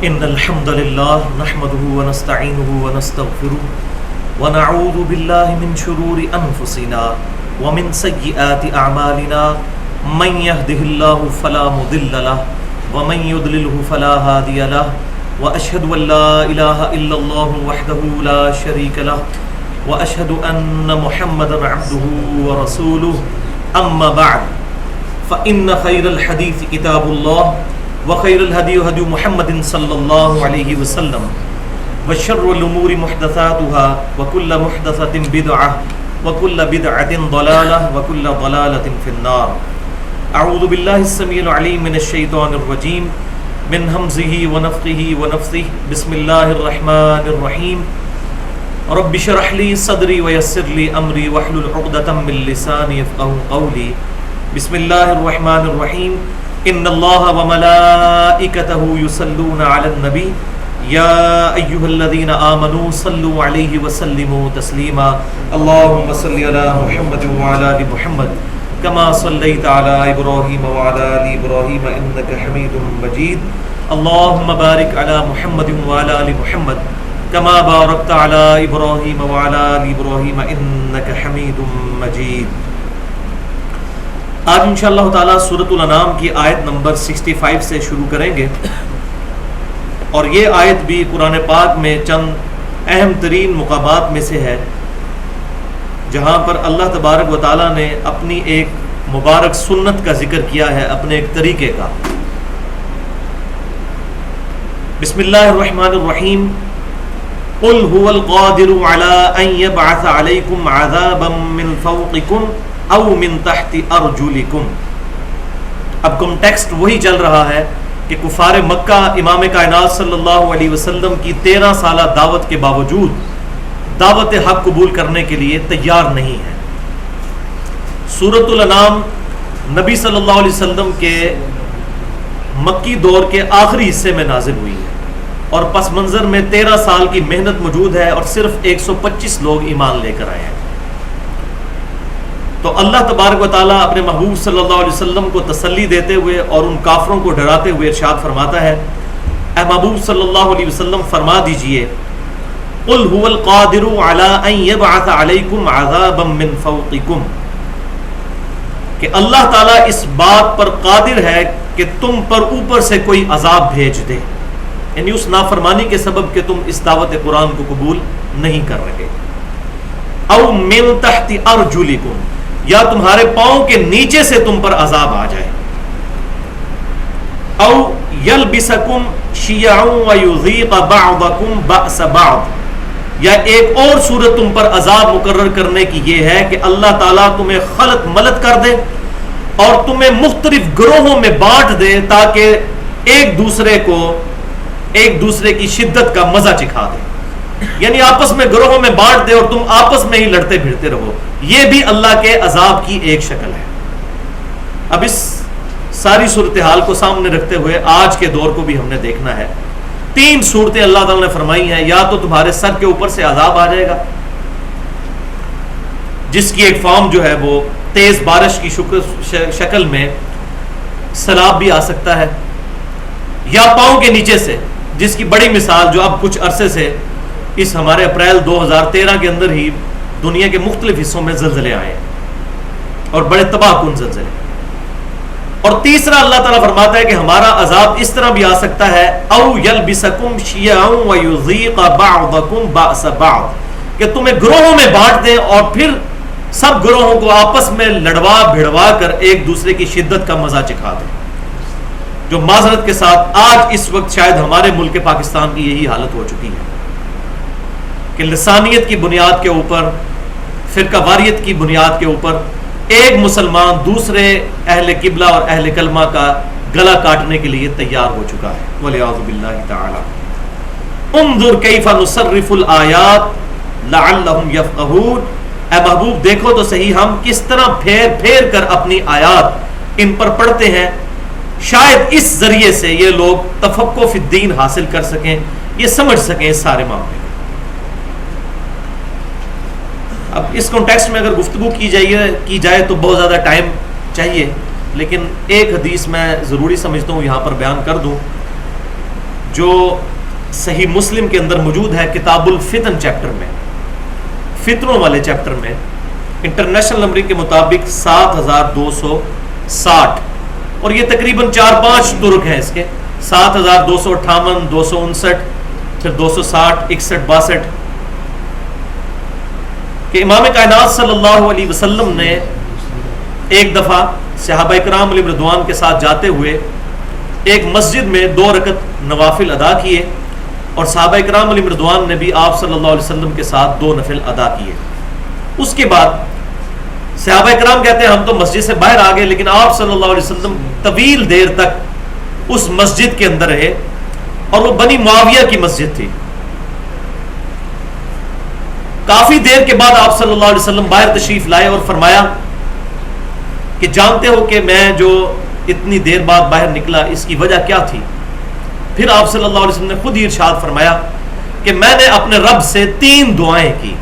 إن الحمد لله نحمده ونستعينه ونستغفره ونعوذ بالله من شرور أنفسنا ومن سيئات أعمالنا من يهده الله فلا مضل له ومن يضلله فلا هادي له وأشهد أن لا إله إلا الله وحده لا شريك له وأشهد أن محمدا عبده ورسوله أما بعد فإن خير الحديث كتاب الله وخير الهدي هدي محمد صلى الله عليه وسلم وشر الأمور محدثاتها وكل محدثة بدعة وكل بدعة ضلالة وكل ضلالة في النار. أعوذ بالله السميع العليم من الشيطان الرجيم من همزه ونفخه ونفثه. بسم الله الرحمن الرحيم. رب اشرح لي صدري ويسر لي أمري واحلل عقدة من لساني يفقهوا قولي. بسم الله الرحمن الرحيم. ان اللہ وملائکتہ یصلون علی النبی یا ایھا الذین آمنوا صلوا علیہ وسلموا تسلیما. اللهم صل علی محمد وعلی آل محمد كما صلیت علی ابراہیم وعلی آل ابراہیم انک حمید مجید. اللهم بارک علی محمد وعلی آل محمد كما بارکت علی ابراہیم وعلی آل ابراہیم انک حمید مجید. آج انشاءاللہ تعالیٰ سورۃ الانعام کی آیت نمبر 65 سے شروع کریں گے، اور یہ آیت بھی قرآن پاک میں چند اہم ترین مقامات میں سے ہے جہاں پر اللہ تبارک و تعالیٰ نے اپنی ایک مبارک سنت کا ذکر کیا ہے، اپنے ایک طریقے کا. بسم اللہ الرحمن الرحیم. قل هو القادر على ان يبعث عليكم عذابا من فوقكم او من تحت ارجلکم. اب کنٹیکسٹ وہی چل رہا ہے کہ کفار مکہ امام کائنات صلی اللہ علیہ وسلم کی 13 سالہ دعوت کے باوجود دعوت حق قبول کرنے کے لیے تیار نہیں ہے. سورۃ الانعام نبی صلی اللہ علیہ وسلم کے مکی دور کے آخری حصے میں نازل ہوئی ہے، اور پس منظر میں 13 سال کی محنت موجود ہے اور صرف 125 لوگ ایمان لے کر آئے ہیں. تو اللہ تبارک و تعالیٰ اپنے محبوب صلی اللہ علیہ وسلم کو تسلی دیتے ہوئے اور ان کافروں کو ڈراتے ہوئے ارشاد فرماتا ہے، اے محبوب صلی اللہ علیہ وسلم فرما دیجئے، قل هو القادر على ان يبعث عليكم عذابا من فوقكم، کہ اللہ تعالیٰ اس بات پر قادر ہے کہ تم پر اوپر سے کوئی عذاب بھیج دے، یعنی اس نافرمانی کے سبب کہ تم اس دعوت قرآن کو قبول نہیں کر رہے. او من تحت ارجلکم، یا تمہارے پاؤں کے نیچے سے تم پر عذاب آ جائے. او یلبسکم شیعا ویذیق بعضکم بأس بعض، یا ایک اور صورت تم پر عذاب مقرر کرنے کی یہ ہے کہ اللہ تعالیٰ تمہیں خلط ملط کر دے اور تمہیں مختلف گروہوں میں بانٹ دے تاکہ ایک دوسرے کی شدت کا مزہ چکھا دے، یعنی آپس میں گروہوں میں بانٹ دے اور تم آپس میں ہی لڑتے پھرتے رہو. یہ بھی اللہ کے عذاب کی ایک شکل ہے. اب اس ساری صورتحال کو سامنے رکھتے ہوئے آج کے دور کو بھی ہم نے دیکھنا ہے. 3 صورتیں اللہ تعالیٰ نے فرمائی ہیں. یا تو تمہارے سر کے اوپر سے عذاب آ جائے گا جس کی ایک فارم جو ہے وہ تیز بارش کی شکل میں سیلاب بھی آ سکتا ہے، یا پاؤں کے نیچے سے، جس کی بڑی مثال جو اب کچھ عرصے سے اس ہمارے اپریل 2013 کے اندر ہی دنیا کے مختلف حصوں میں زلزلے آئے اور بڑے تباہ کن زلزلے. اور تیسرا اللہ تعالیٰ فرماتا ہے کہ ہمارا عذاب اس طرح بھی آ سکتا ہے، او یلبسکم شیعا ویذیق بعضکم بأس بعض، کہ تمہیں گروہوں میں بانٹ دیں اور پھر سب گروہوں کو آپس میں لڑوا بھڑوا کر ایک دوسرے کی شدت کا مزہ چکھا دیں. جو معذرت کے ساتھ آج اس وقت شاید ہمارے ملک پاکستان کی یہی حالت ہو چکی ہے کہ لسانیت کی بنیاد کے اوپر، فرقہ واریت کی بنیاد کے اوپر ایک مسلمان دوسرے اہل قبلہ اور اہل کلمہ کا گلا کاٹنے کے لیے تیار ہو چکا ہے. والعیاذ باللہ تعالی. انظر کیف نصرف الآیات لعلہم یفقہون. اے محبوب دیکھو تو صحیح ہم کس طرح پھیر پھیر کر اپنی آیات ان پر پڑھتے ہیں، شاید اس ذریعے سے یہ لوگ تفقہ فی الدین حاصل کر سکیں، یہ سمجھ سکیں اس سارے معاملے. اب اس کانٹیکسٹ میں اگر گفتگو کی جائے تو بہت زیادہ ٹائم چاہیے، لیکن ایک حدیث میں ضروری سمجھتا ہوں یہاں پر بیان کر دوں، جو صحیح مسلم کے اندر موجود ہے کتاب الفتن چیپٹر میں، فتنوں والے چیپٹر میں، انٹرنیشنل نمبرنگ کے مطابق 7260، اور یہ تقریباً 4-5 طرق ہیں اس کے، 7258، 259، پھر 260، 61، 62، کہ امام کائنات صلی اللہ علیہ وسلم نے ایک دفعہ صحابہ کرام علیہ رضوان کے ساتھ جاتے ہوئے ایک مسجد میں 2 رکعت نوافل ادا کیے، اور صحابہ کرام علیہ رضوان نے بھی آپ صلی اللہ علیہ وسلم کے ساتھ 2 نفل ادا کیے۔ اس کے بعد صحابہ کرام کہتے ہیں ہم تو مسجد سے باہر آ گئے، لیکن آپ صلی اللہ علیہ وسلم طویل دیر تک اس مسجد کے اندر رہے، اور وہ بنی معاویہ کی مسجد تھی۔ کافی دیر کے بعد آپ صلی اللہ علیہ وسلم باہر تشریف لائے اور فرمایا کہ جانتے ہو کہ میں جو اتنی دیر بعد باہر نکلا اس کی وجہ کیا تھی؟ پھر آپ صلی اللہ علیہ وسلم نے خود ہی ارشاد فرمایا کہ میں نے اپنے رب سے 3 دعائیں کی،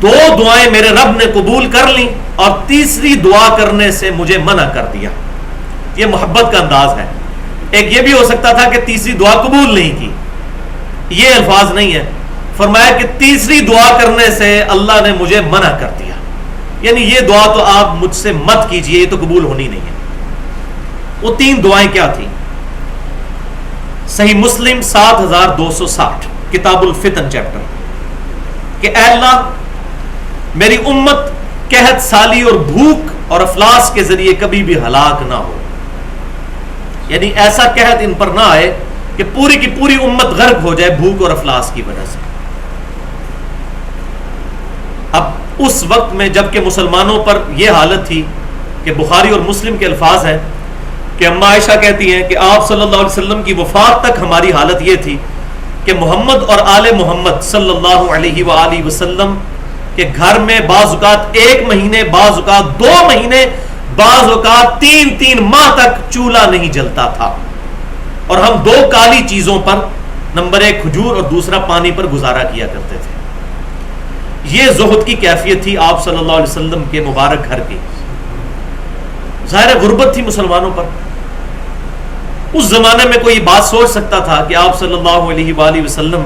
2 دعائیں میرے رب نے قبول کر لیں، اور تیسری دعا کرنے سے مجھے منع کر دیا۔ یہ محبت کا انداز ہے۔ ایک یہ بھی ہو سکتا تھا کہ تیسری دعا قبول نہیں کی، یہ الفاظ نہیں ہے، فرمایا کہ تیسری دعا کرنے سے اللہ نے مجھے منع کر دیا، یعنی یہ دعا تو آپ مجھ سے مت کیجئے، یہ تو قبول ہونی نہیں ہے۔ وہ 3 دعائیں کیا تھیں؟ صحیح مسلم 7260 کتاب الفتن چیپٹر، کہ اے اللہ میری امت قحط سالی اور بھوک اور افلاس کے ذریعے کبھی بھی ہلاک نہ ہو، یعنی ایسا قحط ان پر نہ آئے کہ پوری کی پوری امت غرق ہو جائے بھوک اور افلاس کی وجہ سے۔ اب اس وقت میں جب کہ مسلمانوں پر یہ حالت تھی کہ بخاری اور مسلم کے الفاظ ہیں کہ اما عائشہ کہتی ہیں کہ آپ صلی اللہ علیہ وسلم کی وفات تک ہماری حالت یہ تھی کہ محمد اور آل محمد صلی اللہ علیہ وآلہ وسلم کے گھر میں بعض اوقات 1 مہینے، بعض اوقات 2 مہینے، بعض اوقات 3 ماہ تک چولہا نہیں جلتا تھا، اور ہم 2 کالی چیزوں پر، نمبر 1 کھجور اور دوسرا پانی پر گزارا کیا کرتے تھے۔ یہ زہد کی کیفیت تھی آپ صلی اللہ علیہ وسلم کے مبارک گھر کی۔ ظاہر غربت تھی مسلمانوں پر۔ اس زمانے میں کوئی بات سوچ سکتا تھا کہ آپ صلی اللہ علیہ وآلہ وسلم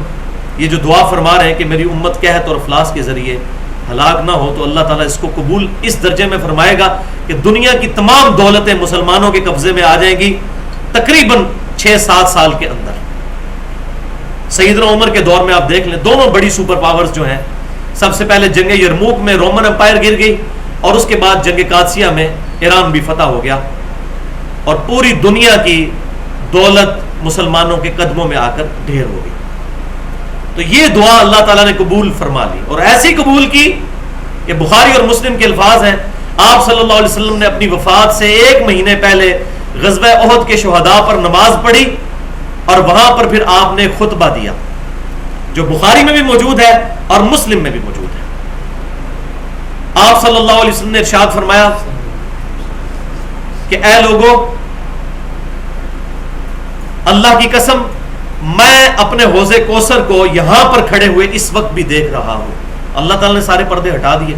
یہ جو دعا فرما رہے ہیں کہ میری امت قحط اور افلاس کے ذریعے ہلاک نہ ہو، تو اللہ تعالیٰ اس کو قبول اس درجے میں فرمائے گا کہ دنیا کی تمام دولتیں مسلمانوں کے قبضے میں آ جائیں گی تقریباً 6-7 سال کے اندر۔ سیدنا عمر کے دور میں آپ دیکھ لیں، دونوں بڑی سپر پاورز جو ہیں، سب سے پہلے جنگ یرموک میں رومن امپائر گر گئی، اور اس کے بعد جنگ قادسیہ میں ایران بھی فتح ہو گیا، اور پوری دنیا کی دولت مسلمانوں کے قدموں میں آ کر ڈھیر ہو گئی۔ تو یہ دعا اللہ تعالیٰ نے قبول فرما لی، اور ایسی قبول کی کہ بخاری اور مسلم کے الفاظ ہیں آپ صلی اللہ علیہ وسلم نے اپنی وفات سے 1 مہینے پہلے غزوہ احد کے شہداء پر نماز پڑھی، اور وہاں پر پھر آپ نے خطبہ دیا، جو بخاری میں بھی موجود ہے اور مسلم میں بھی موجود ہے۔ آپ صلی اللہ علیہ وسلم نے ارشاد فرمایا کہ اے لوگو، اللہ کی قسم میں اپنے حوض کوثر کو یہاں پر کھڑے ہوئے اس وقت بھی دیکھ رہا ہوں۔ اللہ تعالیٰ نے سارے پردے ہٹا دیے۔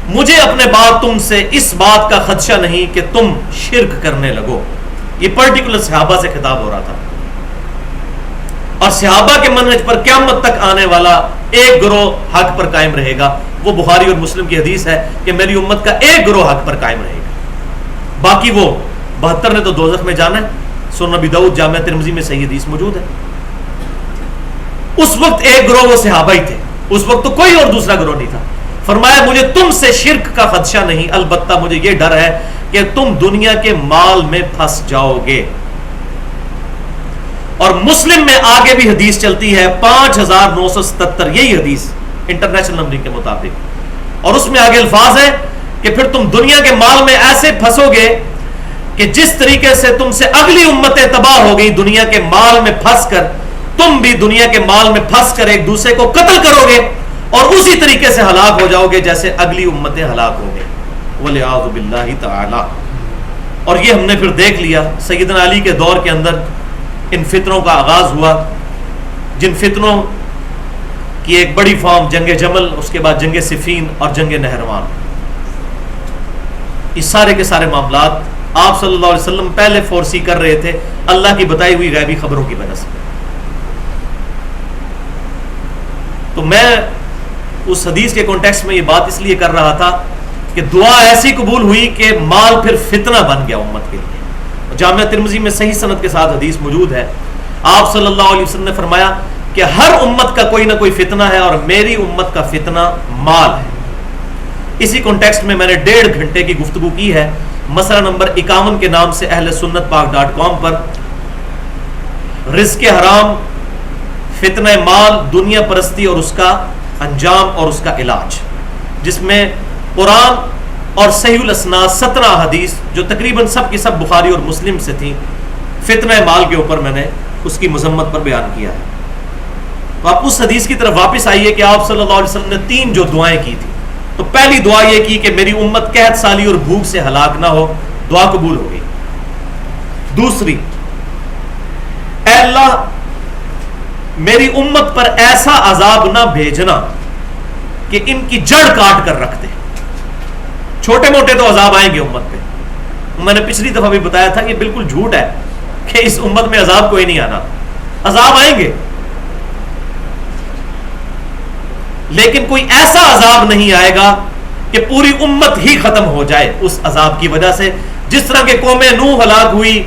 مجھے اپنے بعد تم سے اس بات کا خدشہ نہیں کہ تم شرک کرنے لگو۔ یہ پرٹیکولر صحابہ سے خطاب ہو رہا تھا، اور صحابہ کے منہج پر قیامت تک آنے والا ایک گروہ حق پر قائم رہے گا۔ وہ بخاری اور مسلم کی حدیث ہے کہ میری امت کا ایک گروہ حق پر قائم رہے گا، باقی وہ 72 نے تو دوزخ میں جانا ہے۔ سنن ابی داؤد جامع ترمذی میں صحیح حدیث موجود ہے۔ اس وقت ایک گروہ وہ صحابہ ہی تھے، اس وقت تو کوئی اور دوسرا گروہ نہیں تھا۔ فرمایا مجھے تم سے شرک کا خدشہ نہیں، البتہ مجھے یہ ڈر ہے کہ تم دنیا کے مال میں پھنس جاؤ گے۔ اور مسلم میں آگے بھی حدیث چلتی ہے 5977، یہی حدیث انٹرنیشنل نمبرنگ کے مطابق، اور اس میں آگے الفاظ ہے کہ پھر تم دنیا کے مال میں ایسے پھنسو گے کہ جس طریقے سے تم سے اگلی امتیں تباہ ہو گئی دنیا کے مال میں پھنس کر، تم بھی دنیا کے مال میں پھنس کر ایک دوسرے کو قتل کرو گے، اور اسی طریقے سے ہلاک ہو جاؤ گے جیسے اگلی امتیں ہلاک ہو گئی، والعیاذ باللہ تعالی۔ اور یہ ہم نے پھر دیکھ لیا سیدنا علی کے دور کے اندر ان فتنوں کا آغاز ہوا، جن فتنوں کی ایک بڑی فارم جنگ جمل، اس کے بعد جنگ صفین اور جنگ نہروان۔ یہ سارے کے سارے معاملات آپ صلی اللہ علیہ وسلم پہلے فورسی کر رہے تھے اللہ کی بتائی ہوئی غیبی خبروں کی وجہ سے. تو میں اس حدیث کے کانٹیکسٹ میں یہ بات اس لیے کر رہا تھا کہ دعا ایسی قبول ہوئی کہ مال پھر فتنہ بن گیا امت کے لیے. جامعہ ترمذی میں صحیح سند کے ساتھ حدیث موجود ہے. آپ صلی اللہ علیہ وسلم نے فرمایا کہ ہر امت کا کوئی نہ کوئی فتنہ ہے اور میری امت کا فتنہ مال ہے. اسی کانٹیکسٹ میں نے 1.5 گھنٹے کی گفتگو کی ہے مسئلہ نمبر 51 کے نام سے اہل سنت پاک.com پر. رزق حرام، فتنہ مال، دنیا پرستی اور اس کا انجام اور اس کا علاج، جس میں قرآن اور صحیح الاسناد 17 حدیث جو تقریباً سب کی سب بخاری اور مسلم سے تھیں فتنہ مال کے اوپر میں نے اس کی مذمت پر بیان کیا ہے. تو آپ اس حدیث کی طرف واپس آئیے کہ آپ صلی اللہ علیہ وسلم نے 3 جو دعائیں کی تھی. تو پہلی دعا یہ کی کہ میری امت قحط سالی اور بھوک سے ہلاک نہ ہو، دعا قبول ہو گئی. دوسری، اے اللہ میری امت پر ایسا عذاب نہ بھیجنا کہ ان کی جڑ کاٹ کر رکھ دے. چھوٹے موٹے تو عذاب آئیں گے امت پہ، میں نے پچھلی دفعہ بھی بتایا تھا یہ بالکل جھوٹ ہے کہ اس امت میں عذاب کوئی نہیں آنا. عذاب آئیں گے لیکن کوئی ایسا عذاب نہیں آئے گا کہ پوری امت ہی ختم ہو جائے اس عذاب کی وجہ سے. جس طرح کہ قوم نوح ہلاک ہوئی،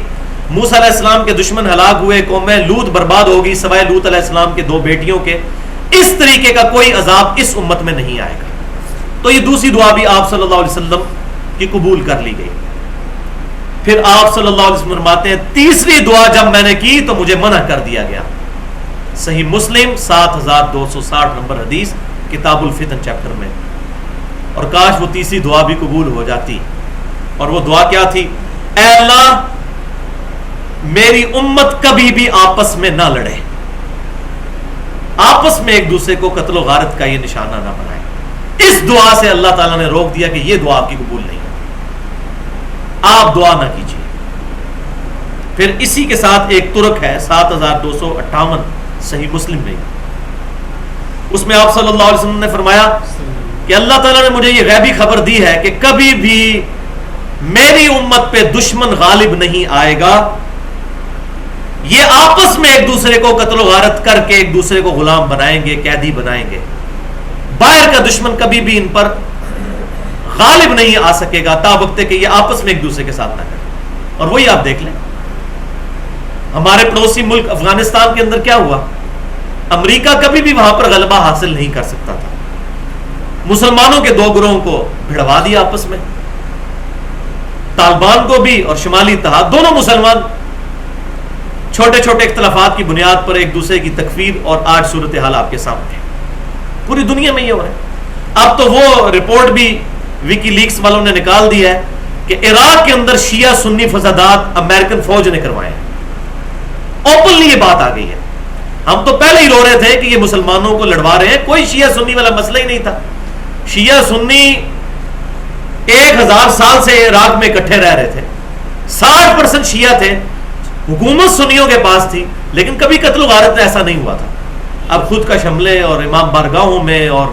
موسیٰ علیہ السلام کے دشمن ہلاک ہوئے، قوم لوط برباد ہوگی سوائے لوط علیہ السلام کے 2 بیٹیوں کے، اس طریقے کا کوئی عذاب اس امت میں نہیں آئے گا. تو یہ دوسری دعا بھی آپ صلی اللہ علیہ وسلم کی قبول کر لی گئی. پھر آپ صلی اللہ علیہ وسلم فرماتے ہیں تیسری دعا جب میں نے کی تو مجھے منع کر دیا گیا. صحیح مسلم 7260 نمبر حدیث کتاب الفتن چیپٹر میں. اور کاش وہ تیسری دعا بھی قبول ہو جاتی. اور وہ دعا کیا تھی؟ اے اللہ میری امت کبھی بھی آپس میں نہ لڑے، آپس میں ایک دوسرے کو قتل و غارت کا یہ نشانہ نہ بنائے. اس دعا سے اللہ تعالیٰ نے روک دیا کہ یہ دعا آپ کی قبول نہیں ہے، آپ دعا نہ کیجیے. پھر اسی کے ساتھ ایک ترک ہے 7258 صحیح مسلم میں، اس میں آپ صلی اللہ علیہ وسلم نے فرمایا کہ اللہ تعالیٰ نے مجھے یہ غیبی خبر دی ہے کہ کبھی بھی میری امت پہ دشمن غالب نہیں آئے گا، یہ آپس میں ایک دوسرے کو قتل و غارت کر کے ایک دوسرے کو غلام بنائیں گے، قیدی بنائیں گے. باہر کا دشمن کبھی بھی ان پر غالب نہیں آ سکے گا تا وقت کہ یہ آپس میں ایک دوسرے کے ساتھ نہ کریں. اور وہی آپ دیکھ لیں ہمارے پڑوسی ملک افغانستان کے اندر کیا ہوا. امریکہ کبھی بھی وہاں پر غلبہ حاصل نہیں کر سکتا تھا. مسلمانوں کے 2 گروہوں کو بھڑوا دیا آپس میں، طالبان کو بھی اور شمالی اتحاد، دونوں مسلمان چھوٹے چھوٹے اختلافات کی بنیاد پر ایک دوسرے کی تکفیر، اور آج صورتحال آپ کے سامنے ہے. پوری دنیا میں یہ ہو رہا ہے. اب تو وہ رپورٹ بھی وکی لیکس والوں نے نکال دی ہے کہ عراق کے اندر شیعہ سنی فسادات امریکن فوج نے کروائے ہیں. اوپنلی یہ بات آ گئی ہے. ہم تو پہلے ہی رو رہے تھے کہ یہ مسلمانوں کو لڑوا رہے ہیں، کوئی شیعہ سنی والا مسئلہ ہی نہیں تھا. شیعہ سنی 1000 سال سے عراق میں اکٹھے رہ رہے تھے، 60% شیعہ تھے، حکومت سنیوں کے پاس تھی، لیکن کبھی قتل و غارت ایسا نہیں ہوا تھا. اب خود کا شملے اور امام بارگاہوں میں اور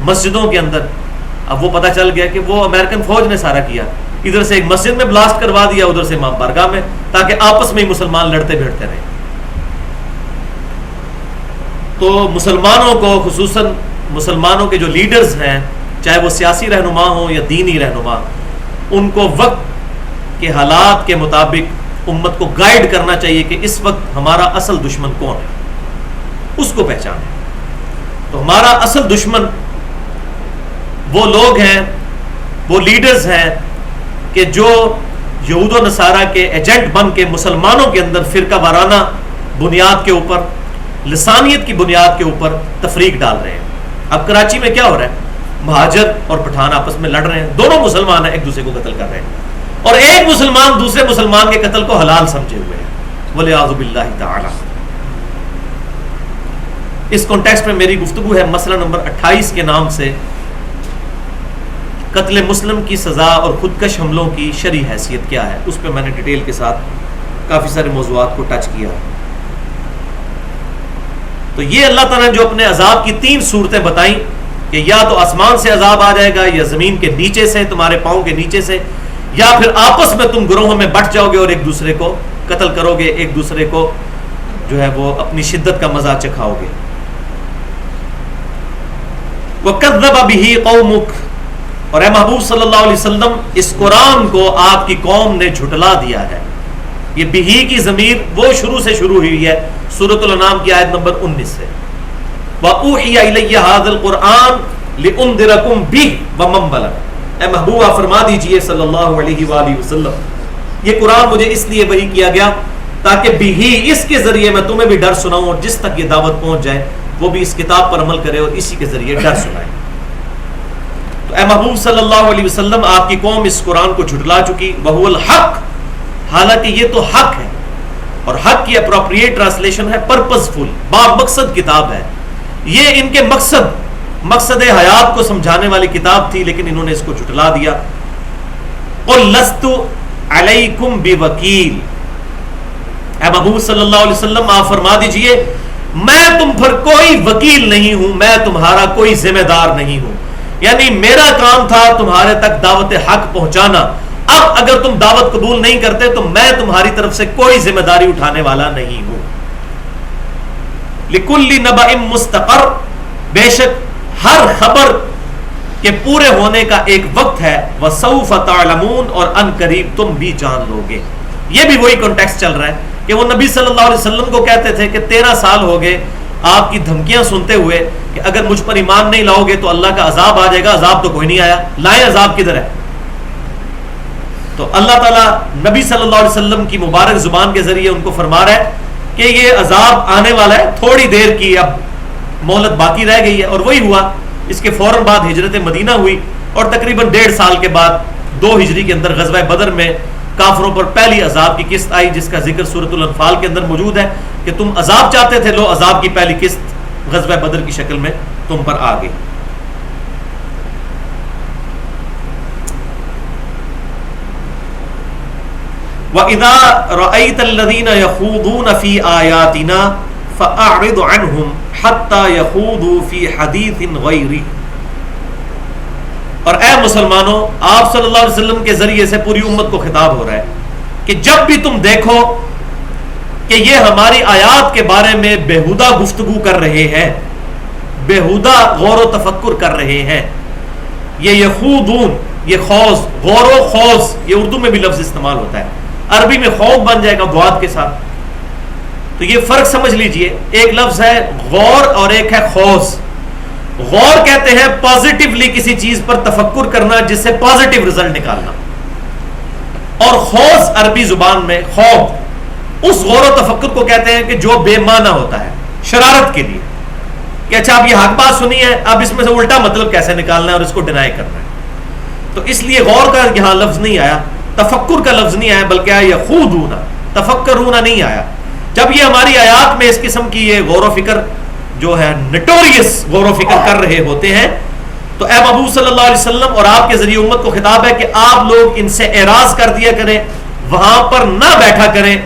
مسجدوں کے اندر اب وہ پتہ چل گیا کہ وہ امریکن فوج نے سارا کیا. ادھر سے ایک مسجد میں بلاسٹ کروا دیا، ادھر سے امام بارگاہ میں، تاکہ آپس میں ہی مسلمان لڑتے بھیڑتے رہے. تو مسلمانوں کو، خصوصاً مسلمانوں کے جو لیڈرز ہیں، چاہے وہ سیاسی رہنما ہوں یا دینی رہنما، ان کو وقت کے حالات کے مطابق امت کو گائیڈ کرنا چاہیے کہ اس وقت ہمارا اصل دشمن کون ہے، اس کو پہچانے. تو ہمارا اصل دشمن وہ لوگ ہیں، وہ لیڈرز ہیں کہ جو یہود و نصارہ کے ایجنٹ بن کے مسلمانوں کے اندر فرقہ وارانہ بنیاد کے اوپر، لسانیت کی بنیاد کے اوپر تفریق ڈال رہے ہیں. اب کراچی میں کیا ہو رہا ہے؟ مہاجر اور پٹھان آپس میں لڑ رہے ہیں، دونوں مسلمان ہیں، ایک دوسرے کو قتل کر رہے ہیں، اور ایک مسلمان دوسرے مسلمان کے قتل کو حلال سمجھے ہوئے ہیں، وَلِعَاذُ بِاللَّهِ تَعَالَى. اس کانٹیکسٹ میں میری گفتگو ہے مسئلہ نمبر 28 کے نام سے قتل مسلم کی سزا اور خودکش حملوں کی شرعی حیثیت کیا ہے. اس پہ میں نے ڈیٹیل کے ساتھ کافی سارے موضوعات کو ٹچ کیا ہے. تو یہ اللہ تعالیٰ نے جو اپنے عذاب کی 3 صورتیں بتائیں کہ یا تو آسمان سے عذاب آ جائے گا، یا زمین کے نیچے سے، تمہارے پاؤں کے نیچے سے، یا پھر آپس میں تم گروہوں میں بٹ جاؤ گے اور ایک دوسرے کو قتل کرو گے، ایک دوسرے کو جو ہے وہ اپنی شدت کا مزہ چکھاؤ گے. وَكَذَّبَ بِهِ قَوْمُكَ، اور اے محبوب صلی اللہ علیہ وسلم اس قرآن کو آپ کی قوم نے جھٹلا دیا ہے. یہ بہی کی ضمیر وہ شروع سے شروع ہوئی ہے سورۃ الانعام کی آیت نمبر 19 سے. وَأُوحِيَ إِلَيَّ هَذَا الْقُرْآنُ لِأُنذِرَكُم بِهِ وَمَن بَلَغَ، اے محبوب آپ فرما دیجئے صلی اللہ علیہ وآلہ وسلم یہ قرآن مجھے اس لیے وحی کیا گیا تاکہ بہی اس کے ذریعے میں تمہیں بھی ڈر سناؤں اور جس تک یہ دعوت پہنچ جائے وہ بھی اس کتاب پر عمل کرے اور اسی کے ذریعے ڈر سنائے. تو اے محبوب صلی اللہ علیہ وسلم آپ کی قوم اس قرآن کو جھٹلا چکی. وَهُوَ الْحَقُّ، حالانکہ یہ تو حق ہے، اور حق کی اپروپریٹ ٹرانسلیشن ہے پرپزفل، با مقصد کتاب ہے. یہ ان کے مقصد حیات کو سمجھانے والی کتاب تھی، لیکن انہوں نے اس کو جھٹلا دیا. قُلْ لَسْتُ عَلَيْكُمْ بِوَكِيلٍ، اے محبوب صلی اللہ علیہ وسلم آپ فرما دیجئے میں تم پر کوئی وکیل نہیں ہوں، میں تمہارا کوئی ذمہ دار نہیں ہوں. یعنی میرا کام تھا تمہارے تک دعوت حق پہنچانا، اب اگر تم دعوت قبول نہیں کرتے تو میں تمہاری طرف سے کوئی ذمہ داری اٹھانے والا نہیں ہوں. لِكُلِّ نَبَإٍ مُسْتَقَرٍ، بے شک ہر خبر کے پورے ہونے کا ایک وقت ہے. وَسَوْفَ تَعْلَمُونَ، اور ان قریب تم بھی جان لو گے. یہ بھی وہی کانٹیکسٹ چل رہا ہے کہ وہ نبی صلی اللہ علیہ وسلم کو کہتے تھے کہ 13 سال ہو گئے آپ کی دھمکیاں سنتے ہوئے کہ اگر مجھ پر ایمان نہیں لاؤ گے تو اللہ کا عذاب آ جائے گا. عذاب تو کوئی نہیں آیا، لائیں عذاب کدھر ہے؟ تو اللہ تعالیٰ نبی صلی اللہ علیہ وسلم کی مبارک زبان کے ذریعے ان کو فرما رہا ہے کہ یہ عذاب آنے والا ہے، تھوڑی دیر کی اب مہلت باقی رہ گئی ہے. اور وہی ہوا. اس کے فوراً بعد ہجرت مدینہ ہوئی اور تقریباً 1.5 سال کے بعد 2 ہجری کے اندر غزوہ بدر میں کافروں پر پہلی عذاب کی قسط آئی، جس کا ذکر سورۃ الانفال کے اندر موجود ہے کہ تم عذاب چاہتے تھے، لو عذاب کی پہلی قسط غزوہ بدر کی شکل میں تم پر آ گئی. وَإِذَا رَأَيْتَ الَّذِينَ يَخُوضُونَ فِي آيَاتِنَا فَأَعْرِضْ عَنْهُمْ حَتَّى يَخُوضُوا فِي حَدِيثٍ غَيْرِهِ، اور اے مسلمانوں آپ صلی اللہ علیہ وسلم کے ذریعے سے پوری امت کو خطاب ہو رہا ہے کہ جب بھی تم دیکھو کہ یہ ہماری آیات کے بارے میں بےہودہ گفتگو کر رہے ہیں، بےہودہ غور و تفکر کر رہے ہیں. یہ یخوضون، یہ خوض، غور و خوض، یہ اردو میں بھی لفظ استعمال ہوتا ہے، عربی میں خوف بن جائے گا ضاد کے ساتھ. تو یہ فرق سمجھ لیجئے، ایک لفظ ہے غور اور ایک ہے خوض. غور کہتے ہیں پازیٹیولی کسی چیز پر تفکر کرنا جس سے پازیٹیو رزلٹ نکالنا، اور خوض عربی زبان میں خوف اس غور و تفکر کو کہتے ہیں کہ جو بے معنی ہوتا ہے، شرارت کے لیے کہ اچھا اب یہ حق بات سنی ہے، اب اس میں سے الٹا مطلب کیسے نکالنا ہے اور اس کو ڈینائی کرنا ہے. تو اس لیے غور کا یہاں لفظ نہیں آیا، تفکر کا لفظ نہیں آیا، بلکہ آیا یخوضون، تفکرون نہیں آیا. جب یہ ہماری آیات میں اس قسم کی یہ غور و فکر جو ہے نٹوریس غور و فکر کر رہے ہوتے ہیں تو اے محبوب صلی اللہ علیہ وسلم اور آپ کے ذریعے امت کو خطاب ہے کہ آپ لوگ ان سے اعراض کر دیا کریں، وہاں پر نہ بیٹھا کریں.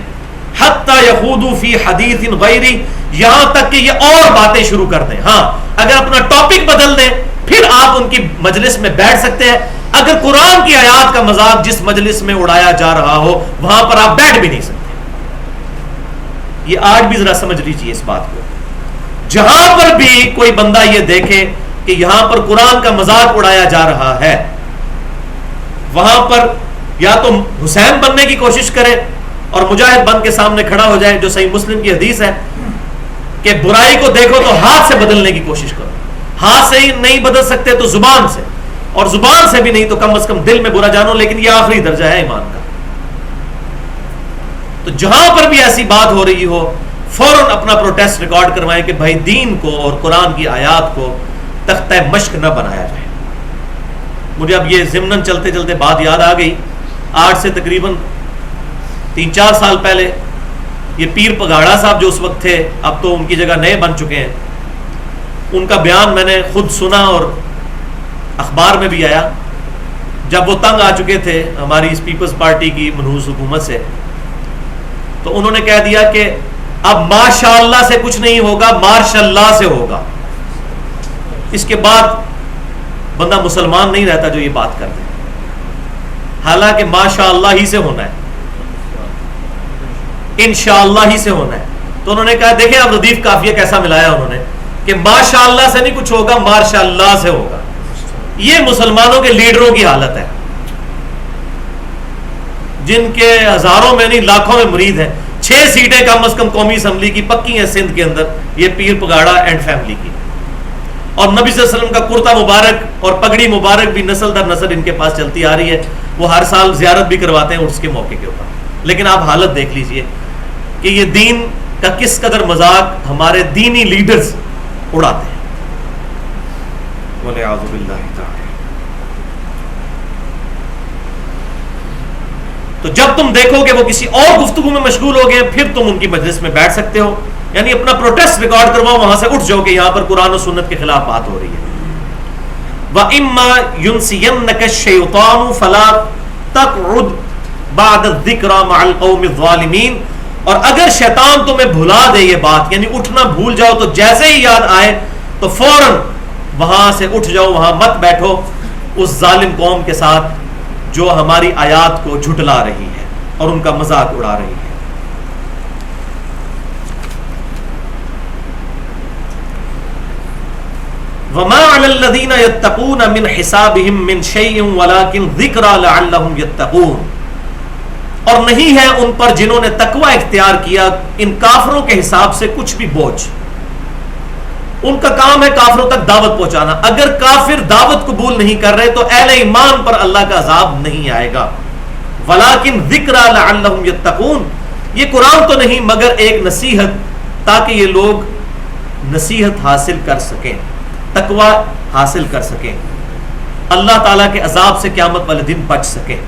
حتی یخوضوا فی حدیث غیری، یہاں تک کہ یہ اور باتیں شروع کر دیں. ہاں اگر اپنا ٹاپک بدل دیں پھر آپ ان کی مجلس میں بیٹھ سکتے ہیں. اگر قرآن کی آیات کا مذاق جس مجلس میں اڑایا جا رہا ہو وہاں پر آپ بیٹھ بھی نہیں سکتے. یہ آج بھی ذرا سمجھ لیجیے اس بات کو. جہاں پر بھی کوئی بندہ یہ دیکھے کہ یہاں پر قرآن کا مذاق اڑایا جا رہا ہے، وہاں پر یا تو حسین بننے کی کوشش کرے اور مجاہد بن کے سامنے کھڑا ہو جائے، جو صحیح مسلم کی حدیث ہے کہ برائی کو دیکھو تو ہاتھ سے بدلنے کی کوشش کرو. ہاتھ سے ہی نہیں بدل سکتے تو زبان سے، اور زبان سے بھی نہیں تو کم از کم دل میں برا جانو، لیکن یہ آخری درجہ ہے ایمان کا. تو جہاں پر بھی ایسی بات ہو رہی ہو فوراً اپنا پروٹیسٹ ریکارڈ کروائیں کہ بھائی دین کو اور قرآن کی آیات کو تختہ مشق نہ بنایا جائے. مجھے اب یہ ضمناً چلتے چلتے بات یاد آ گئی. آج سے تقریباً 3-4 سال پہلے یہ پیر پگاڑا صاحب جو اس وقت تھے، اب تو ان کی جگہ نئے بن چکے ہیں، ان کا بیان میں نے خود سنا اور اخبار میں بھی آیا. جب وہ تنگ آ چکے تھے ہماری اس پیپلز پارٹی کی منحوس حکومت سے، تو انہوں نے کہہ دیا کہ اب ماشاء اللہ سے کچھ نہیں ہوگا، ماشاء اللہ سے ہوگا. اس کے بعد بندہ مسلمان نہیں رہتا جو یہ بات کرتے. حالانکہ ماشاء اللہ ہی سے ہونا ہے، انشاءاللہ ہی سے ہونا ہے. تو انہوں نے کہا دیکھیں اب ردیف قافیہ کیسا ملایا انہوں نے کہ ماشاء اللہ سے نہیں کچھ ہوگا، ماشاء اللہ سے ہوگا. یہ مسلمانوں کے لیڈروں کی حالت ہے جن کے ہزاروں میں نہیں لاکھوں میں مرید ہیں. 6 سیٹیں کم از کم قومی اسمبلی کی پکی ہیں سندھ کے اندر، یہ پیر پگاڑا اینڈ فیملی کی. اور نبی صلی اللہ علیہ وسلم کا کرتا مبارک اور پگڑی مبارک بھی نسل در نسل ان کے پاس چلتی آ رہی ہے. وہ ہر سال زیارت بھی کرواتے ہیں اس کے موقع کے اوپر. لیکن آپ حالت دیکھ لیجئے کہ یہ دین کا کس قدر مذاق ہمارے دینی لیڈرز اڑاتے ہیں. وَلِعَاذُ بِاللَّهِ تَعَالَى. تو جب تم دیکھو کہ وہ کسی اور گفتگو میں مشغول ہو گئے پھر تم ان کی مجلس میں بیٹھ سکتے ہو، یعنی اپنا پروٹیسٹ ریکارڈ کرواؤ، وہاں سے اٹھ جاؤ کہ یہاں پر قرآن و سنت کے خلاف بات ہو رہی ہے. وَإِمَّا يُنْسِيَنَّكَ الشَّيْطَانُ فَلَا تَقْعُدْ بَعْدَ الذِّكْرَى مَعَ الْقَوْمِ الظَّالِمِينَ. اور اگر شیطان تمہیں بھلا دے یہ بات، یعنی اٹھنا بھول جاؤ، تو جیسے ہی یاد آئے تو فوراً وہاں سے اٹھ جاؤ، وہاں مت بیٹھو اس ظالم قوم کے ساتھ جو ہماری آیات کو جھٹلا رہی ہے اور ان کا مذاق اڑا رہی ہے. وَمَا عَلَى الَّذِينَ يَتَّقُونَ مِنْ حِسَابِهِمْ مِنْ شَيْءٍ وَلَكِنْ ذِكْرَى لَعَلَّهُمْ يَتَّقُونَ. اور نہیں ہے ان پر جنہوں نے تقوی اختیار کیا ان کافروں کے حساب سے کچھ بھی بوجھ. ان کا کام ہے کافروں تک دعوت پہنچانا. اگر کافر دعوت قبول نہیں کر رہے تو اہل ایمان پر اللہ کا عذاب نہیں آئے گا. وَلَكِنْ ذِكْرَى لَعَلَّهُمْ يَتَّقُونَ. یہ قرآن تو نہیں مگر ایک نصیحت تاکہ یہ لوگ نصیحت حاصل کر سکیں، تقوی حاصل کر سکیں، اللہ تعالیٰ کے عذاب سے قیامت والے دن بچ سکیں.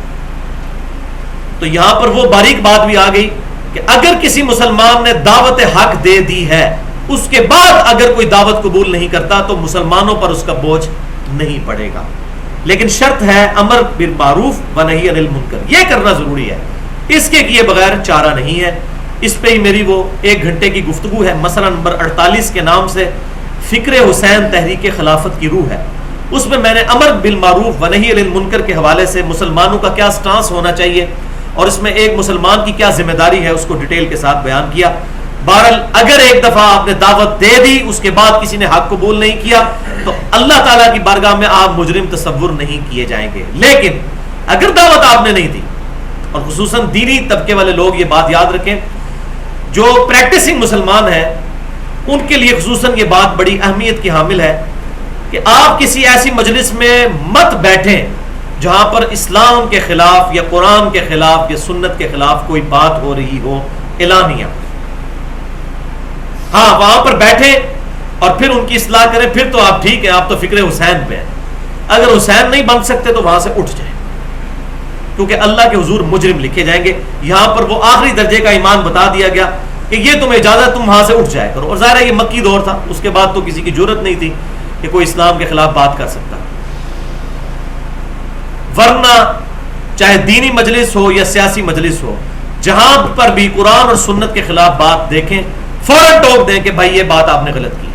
تو یہاں پر وہ باریک بات بھی آ گئی کہ اگر کسی مسلمان نے دعوت حق دے دی ہے، اس کے بعد اگر کوئی دعوت قبول نہیں کرتا تو مسلمانوں پر اس کا بوجھ نہیں پڑے گا. لیکن شرط ہے امر بالمعروف و نہی عن المنکر، یہ کرنا ضروری ہے، اس کے کیے بغیر چارہ نہیں ہے. اس پہ ہی میری وہ 1 گھنٹے کی گفتگو ہے، مسئلہ نمبر 48 کے نام سے فکر حسین تحریک خلافت کی روح ہے. اس میں نے امر بالمعروف و نہی عن المنکر کے حوالے سے مسلمانوں کا کیا سٹانس ہونا چاہیے اور اس میں ایک مسلمان کی کیا ذمہ داری ہے اس کو ڈیٹیل کے ساتھ بیان کیا. بہرحال اگر ایک دفعہ آپ نے دعوت دے دی اس کے بعد کسی نے حق قبول نہیں کیا تو اللہ تعالیٰ کی بارگاہ میں آپ مجرم تصور نہیں کیے جائیں گے. لیکن اگر دعوت آپ نے نہیں دی، اور خصوصاً دینی طبقے والے لوگ یہ بات یاد رکھیں، جو پریکٹسنگ مسلمان ہیں ان کے لیے خصوصاً یہ بات بڑی اہمیت کی حامل ہے کہ آپ کسی ایسی مجلس میں مت بیٹھیں جہاں پر اسلام کے خلاف یا قرآن کے خلاف یا سنت کے خلاف کوئی بات ہو رہی ہو اعلانیہ. ہاں وہاں پر بیٹھیں اور پھر ان کی اصلاح کریں، پھر تو آپ ٹھیک ہیں، آپ تو فکر حسین پہ ہیں. اگر حسین نہیں بن سکتے تو وہاں سے اٹھ جائیں، کیونکہ اللہ کے حضور مجرم لکھے جائیں گے. یہاں پر وہ آخری درجے کا ایمان بتا دیا گیا کہ یہ تمہیں اجازت، تم وہاں سے اٹھ جائے کرو. اور ظاہر ہے یہ مکی دور تھا، اس کے بعد تو کسی کی جرت نہیں تھی کہ کوئی اسلام کے خلاف بات کر سکتا. ورنہ چاہے دینی مجلس ہو یا سیاسی مجلس ہو، جہاں پر بھی قرآن اور سنت کے خلاف بات دیکھیں فوراً ٹوک دیں کہ بھائی یہ بات آپ نے غلط کی،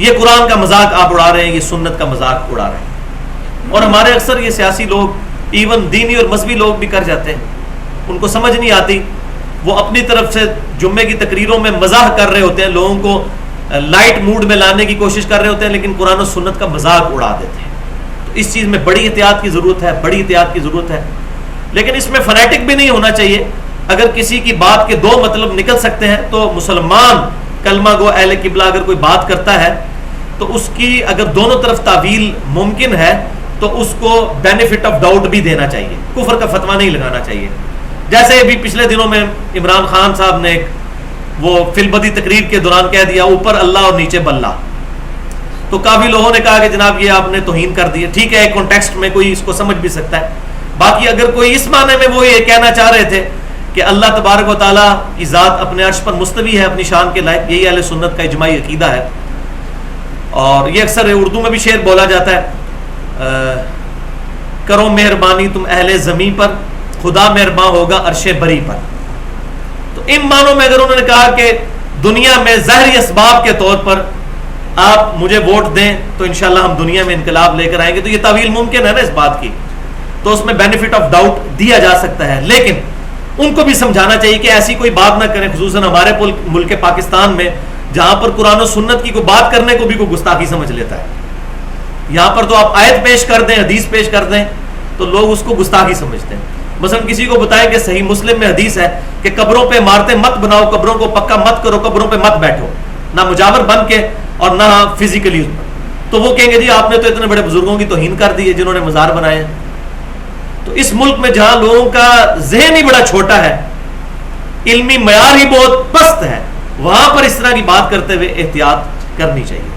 یہ قرآن کا مذاق آپ اڑا رہے ہیں، یہ سنت کا مذاق اڑا رہے ہیں. اور ہمارے اکثر یہ سیاسی لوگ ایون دینی اور مذہبی لوگ بھی کر جاتے ہیں، ان کو سمجھ نہیں آتی، وہ اپنی طرف سے جمعے کی تقریروں میں مزاح کر رہے ہوتے ہیں، لوگوں کو لائٹ موڈ میں لانے کی کوشش کر رہے ہوتے ہیں، لیکن قرآن و سنت کا مذاق اڑا دیتے ہیں. تو اس چیز میں بڑی احتیاط کی ضرورت ہے، بڑی احتیاط کی ضرورت ہے. لیکن اس میں فنیٹک بھی نہیں ہونا چاہیے. اگر کسی کی بات کے 2 مطلب نکل سکتے ہیں تو مسلمان کلمہ گو اہل قبلہ اگر کوئی بات کرتا ہے تو اس کی اگر دونوں طرف تعویل ممکن ہے تو اس کو بینیفٹ آف ڈاؤٹ بھی دینا چاہیے، کفر کا فتویٰ نہیں لگانا چاہیے. جیسے ابھی پچھلے دنوں میں عمران خان صاحب نے وہ فی البدی تقریر کے دوران کہہ دیا اوپر اللہ اور نیچے بلّہ، تو کافی لوگوں نے کہا کہ جناب یہ آپ نے توہین کر دی ہے. ٹھیک ہے، ایک کانٹیکسٹ میں کوئی اس کو سمجھ بھی سکتا ہے. باقی اگر کوئی اس معنی میں وہ یہ کہنا چاہ رہے تھے کہ اللہ تبارک و تعالیٰ کی ذات اپنے عرش پر مستوی ہے اپنی شان کے لائق، یہی اہل سنت کا اجماعی عقیدہ ہے. اور یہ اکثر اردو میں بھی شعر بولا جاتا ہے، کرو مہربانی تم اہل زمین پر، خدا مہرباں ہوگا عرش بری پر. تو ان معنوں میں اگر انہوں نے کہا کہ دنیا میں ظاہری اسباب کے طور پر آپ مجھے ووٹ دیں تو انشاءاللہ ہم دنیا میں انقلاب لے کر آئیں گے، تو یہ تعویل ممکن ہے نا اس بات کی. تو اس میں بینیفٹ آف ڈاؤٹ دیا جا سکتا ہے، لیکن ان کو بھی سمجھانا چاہیے کہ ایسی کوئی بات نہ کریں، خصوصاً ہمارے ملک پاکستان میں جہاں پر قرآن و سنت کی کوئی بات کرنے کو بھی کوئی گستاخی سمجھ لیتا ہے. یہاں پر تو آپ آیت پیش کر دیں، حدیث پیش کر دیں تو لوگ اس کو گستاخی سمجھتے ہیں. مثلا کسی کو بتائیں کہ صحیح مسلم میں حدیث ہے کہ قبروں پہ عمارتیں مت بناؤ، قبروں کو پکا مت کرو، قبروں پہ مت بیٹھو، نہ مجاور بن کے اور نہ فزیکلی، تو وہ کہیں گے جی آپ نے تو اتنے بڑے بزرگوں کی توہین کر دی ہے جنہوں نے مزار بنائے ہیں. تو اس ملک میں جہاں لوگوں کا ذہن ہی بڑا چھوٹا ہے، علمی معیار ہی بہت پست ہے، وہاں پر اس طرح کی بات کرتے ہوئے احتیاط کرنی چاہیے.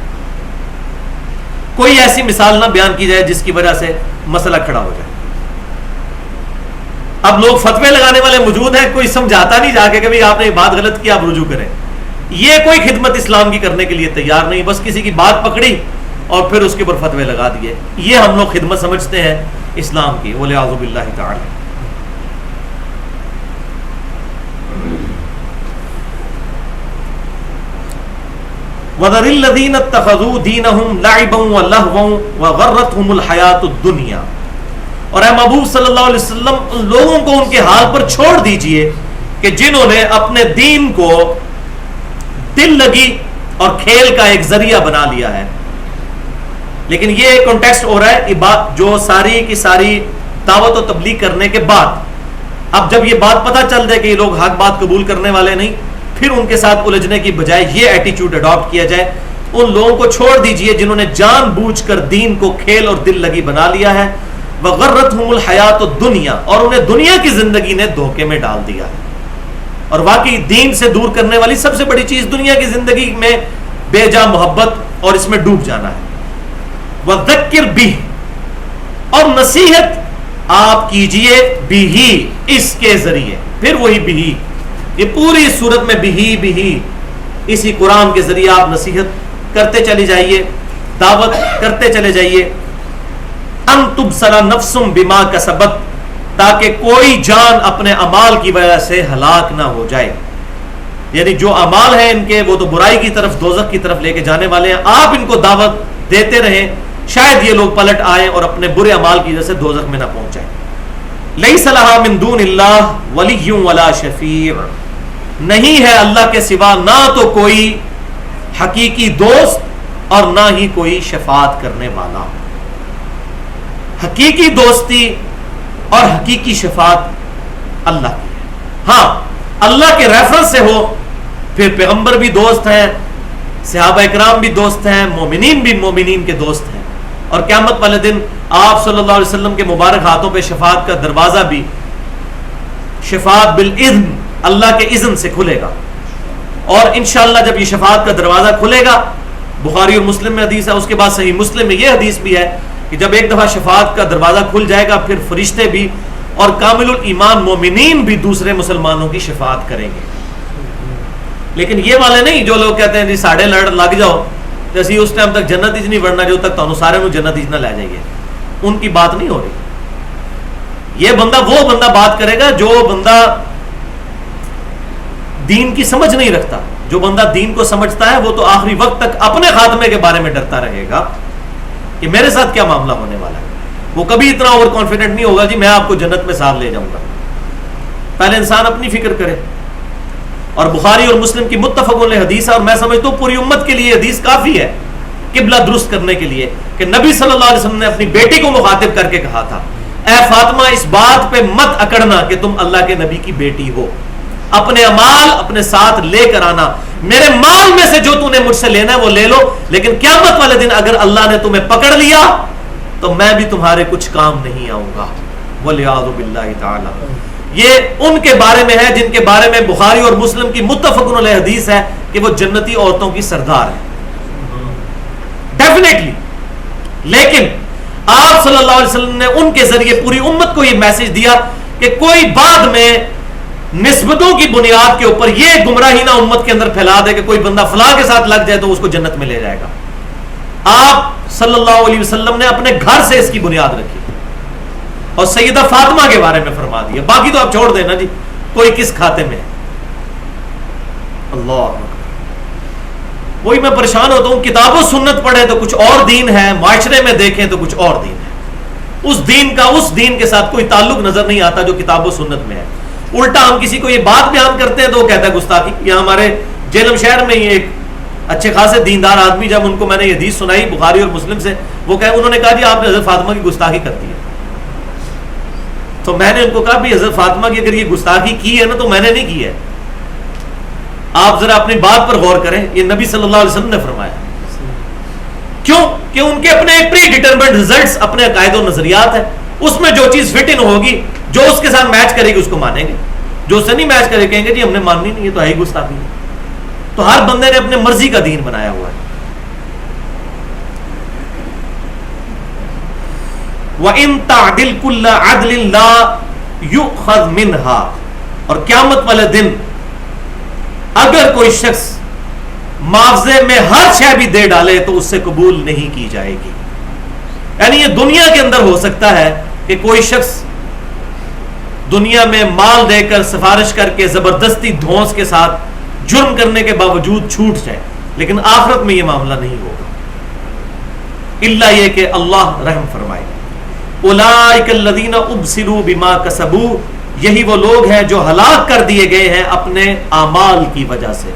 کوئی ایسی مثال نہ بیان کی جائے جس کی وجہ سے مسئلہ کھڑا ہو جائے. اب لوگ فتوے لگانے والے موجود ہیں، کوئی سمجھاتا نہیں جا کے کہ آپ نے یہ بات غلط کی، آپ رجوع کریں. یہ کوئی خدمت اسلام کی کرنے کے لیے تیار نہیں، بس کسی کی بات پکڑی اور پھر اس کے اوپر فتوے لگا دیے. یہ ہم لوگ خدمت سمجھتے ہیں اسلام کی، والعیاذ باللہ تعالی. وَذَرِ الَّذِينَ اتَّخَذُوا دِينَهُمْ لَعِبًا وَلَهْوًا وَغَرَّتْهُمُ الْحَيَاةُ الدُّنْيَا. اور اے محبوب صلی اللہ علیہ وسلم ان لوگوں کو ان کے حال پر چھوڑ دیجئے کہ جنہوں نے اپنے دین کو دل لگی اور کھیل کا ایک ذریعہ بنا لیا ہے. لیکن یہ کانٹیکسٹ ہو رہا ہے بات جو ساری کی ساری دعوت و تبلیغ کرنے کے بعد. اب جب یہ بات پتہ چل جائے کہ یہ لوگ حق بات قبول کرنے والے نہیں، پھر ان کے ساتھ الجھنے کی بجائے یہ ایٹیچیوڈ اڈاپٹ کیا جائے. ان لوگوں کو چھوڑ دیجئے جنہوں نے جان بوجھ کر دین کو کھیل اور دل لگی بنا لیا ہے. وَغَرَّتْهُمُ الْحَيَاةُ الدُّنْيَا، اور انہیں دنیا کی زندگی نے دھوکے میں ڈال دیا ہے. اور واقعی دین سے دور کرنے والی سب سے بڑی چیز دنیا کی زندگی میں بے جا محبت اور اس میں ڈوب جانا ہے. وَذَكِّرْ بِهِ، اور نصیحت آپ کیجئے بِهِ، اس کے ذریعے. پھر وہی بِهِ، یہ پوری صورت میں بِهِ اسی قرآن کے ذریعے آپ نصیحت کرتے چلے جائیے، دعوت کرتے چلے جائیے. ان تبصر نفس بما کسبت، تاکہ کوئی جان اپنے اعمال کی وجہ سے ہلاک نہ ہو جائے. یعنی جو اعمال ہیں ان کے وہ تو برائی کی طرف، دوزخ کی طرف لے کے جانے والے ہیں. آپ ان کو دعوت دیتے رہیں، شاید یہ لوگ پلٹ آئیں اور اپنے برے اعمال کی وجہ سے دوزخ میں نہ پہنچ جائیں. لیس لہا من دون اللہ ولی ولا شفیع، نہیں ہے اللہ کے سوا نہ تو کوئی حقیقی دوست اور نہ ہی کوئی شفاعت کرنے والا. حقیقی دوستی اور حقیقی شفاعت اللہ کی ہے. ہاں اللہ کے ریفرنس سے ہو، پھر پیغمبر بھی دوست ہیں، صحابہ اکرام بھی دوست ہیں، مومنین بھی مومنین کے دوست ہیں. اور قیامت والے دن آپ صلی اللہ علیہ وسلم کے مبارک ہاتھوں پہ شفاعت کا دروازہ بھی شفاعت بالاذن، اللہ کے اذن سے کھلے گا. اور انشاءاللہ جب یہ شفاعت کا دروازہ کھلے گا، بخاری اور مسلم میں حدیث ہے، اس کے بعد صحیح مسلم میں یہ حدیث بھی ہے کہ جب ایک دفعہ شفاعت کا دروازہ کھل جائے گا، پھر فرشتے بھی اور کامل الایمان مومنین بھی دوسرے مسلمانوں کی شفاعت کریں گے. لیکن یہ والے نہیں جو لوگ کہتے ہیں جی ساڑھے لڑ لگ جاؤ تو اسی اس ٹائم تک جنت ہی نہیں بڑھنا جو تک تو سارے نو جنت ہی نہ لے جائیے. ان کی بات نہیں ہو رہی. یہ بندہ وہ بندہ بات کرے گا جو بندہ دین کی سمجھ نہیں رکھتا. جو بندہ دین کو سمجھتا ہے وہ تو آخری وقت تک اپنے خاتمے کے بارے میں ڈرتا رہے گا کہ میرے ساتھ کیا معاملہ ہونے والا ہے. وہ کبھی اتنا اوور کانفیڈنٹ نہیں ہوگا جی میں آپ کو جنت میں ساتھ لے جاؤں گا. پہلے انسان اپنی فکر کرے. اور بخاری اور مسلم کی متفق علیہ حدیث ہے، اور میں سمجھتا ہوں پوری امت کے لیے حدیث کافی ہے قبلہ درست کرنے کے لیے، کہ نبی صلی اللہ علیہ وسلم نے اپنی بیٹی کو مخاطب کر کے کہا تھا، اے فاطمہ اس بات پہ مت اکڑنا کہ تم اللہ کے نبی کی بیٹی ہو. اپنے امال اپنے ساتھ لے کر آنا. میرے مال میں سے جو تو نے مجھ سے لینا ہے وہ لے لو، لیکن قیامت والے دن اگر اللہ نے تمہیں پکڑ لیا تو میں بھی تمہارے کچھ کام نہیں آؤں گا. والعیاذ باللہ تعالی. یہ ان کے بارے میں ہے جن کے بارے میں بخاری اور مسلم کی متفق علیہ حدیث ہے کہ وہ جنتی عورتوں کی سردار ہے ڈیفینیٹلی. لیکن آپ صلی اللہ علیہ وسلم نے ان کے ذریعے پوری امت کو یہ میسج دیا کہ کوئی بعد میں نسبتوں کی بنیاد کے اوپر یہ گمراہی نہ امت کے اندر پھیلا دے کہ کوئی بندہ فلاں کے ساتھ لگ جائے تو اس کو جنت میں لے جائے گا. آپ صلی اللہ علیہ وسلم نے اپنے گھر سے اس کی بنیاد رکھی اور سیدہ فاطمہ کے بارے میں فرما دیا. باقی تو آپ چھوڑ دینا جی کوئی کس کھاتے میں ہے. اللہ وہی میں پریشان ہوتا ہوں. کتاب و سنت پڑھے تو کچھ اور دین ہے، معاشرے میں دیکھیں تو کچھ اور دین ہے. اس دین کے ساتھ کوئی تعلق نظر نہیں آتا جو کتاب و سنت میں ہے. الٹا ہم کسی کو یہ بات بیان کرتے ہیں تو وہ کہتا ہے گستاخی. یہاں ہمارے جہلم شہر میں ہی ایک اچھے خاصے دیندار آدمی, جب ان کو میں نے یہ حدیث سنائی بخاری اور مسلم سے, انہوں نے کہا جی آپ نے حضرت فاطمہ کی گستاخی کر دی ہے. تو میں نے ان کو کہا بھی حضرت فاطمہ کی اگر یہ گستاخی کی ہے نا تو میں نے نہیں کی ہے, آپ ذرا اپنی بات پر غور کریں. یہ نبی صلی اللہ علیہ وسلم نے فرمایا. کیوں کہ ان کے اپنے پری ڈیٹرمنٹ ریزلٹس, اپنے عقائد و نظریات ہیں. اس میں جو چیز فٹ ان ہوگی, جو اس کے ساتھ میچ کرے گی اس کو مانیں گے, جو اس سے نہیں میچ کرے کہیں گے جی ہم نے ماننی نہیں ہے, تو ہے ہی گستاخی. تو ہر بندے نے اپنے مرضی کا دین بنایا ہوا ہے. وَإِن تَعْدِلْ كُلَّ عَدْلٍ لَا يُؤْخَذْ مِنْهَا, اور قیامت والے دن اگر کوئی شخص معاوضے میں ہر شے بھی دے ڈالے تو اس سے قبول نہیں کی جائے گی. یعنی یہ دنیا کے اندر ہو سکتا ہے کہ کوئی شخص دنیا میں مال دے کر, سفارش کر کے, زبردستی دھونس کے ساتھ جرم کرنے کے باوجود چھوٹ جائے, لیکن آخرت میں یہ معاملہ نہیں ہوگا الا یہ کہ اللہ رحم فرمائے. اولئک الذین ابسلوا بما کسبوا, یہی وہ لوگ ہیں جو ہلاک کر دیے گئے ہیں اپنے اعمال کی وجہ سے.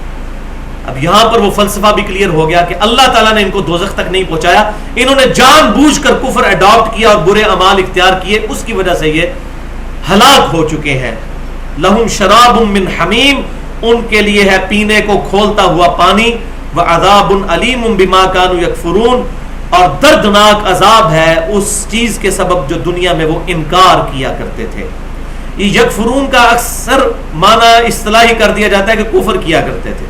اب یہاں پر وہ فلسفہ بھی کلیئر ہو گیا کہ اللہ تعالیٰ نے ان کو دوزخ تک نہیں پہنچایا, انہوں نے جان بوجھ کر کفر اڈاپٹ کیا اور برے اعمال اختیار کیے, اس کی وجہ سے یہ ہلاک ہو چکے ہیں. لہم شراب من حمیم, ان کے لیے ہے پینے کو کھولتا ہوا پانی. وعذاب علیم بما کانوا یکفرون, اور دردناک عذاب ہے اس چیز کے سبب جو دنیا میں وہ انکار کیا کرتے تھے. یکفرون کا اکثر معنی اصطلاحی کر دیا جاتا ہے کہ کفر کیا کرتے تھے.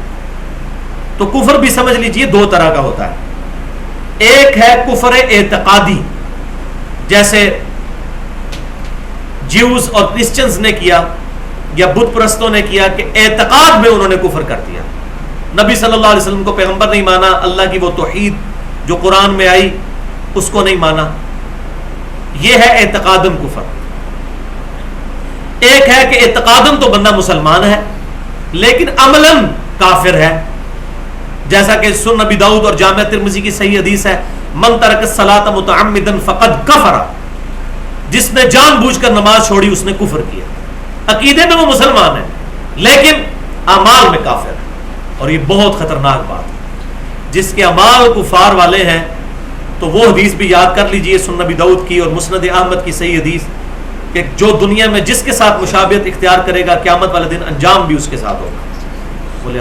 تو کفر بھی سمجھ لیجئے دو طرح کا ہوتا ہے. ایک ہے کفر اعتقادی, جیسے جیوز اور کرسچنز نے کیا یا بت پرستوں نے کیا کہ اعتقاد میں انہوں نے کفر کر دیا. نبی صلی اللہ علیہ وسلم کو پیغمبر نہیں مانا, اللہ کی وہ توحید جو قرآن میں آئی اس کو نہیں مانا. یہ ہے اعتقادن کفر. ایک ہے کہ اعتقادن تو بندہ مسلمان ہے لیکن عملاً کافر ہے, جیسا کہ سنن ابی داؤد اور جامع ترمذی کی صحیح حدیث ہے, من ترک الصلاۃ متعمدا فقد کفر, جس نے جان بوجھ کر نماز چھوڑی اس نے کفر کیا. عقیدے میں وہ مسلمان ہے لیکن اعمال میں کافر ہے, اور یہ بہت خطرناک بات ہے. جس کے اعمال کفار والے ہیں تو وہ حدیث بھی یاد کر لیجئے, سنن ابی داؤد کی اور مسند احمد کی صحیح حدیث, کہ جو دنیا میں جس کے ساتھ مشابہت اختیار کرے گا قیامت والے دن انجام بھی اس کے ساتھ ہوگا. بولے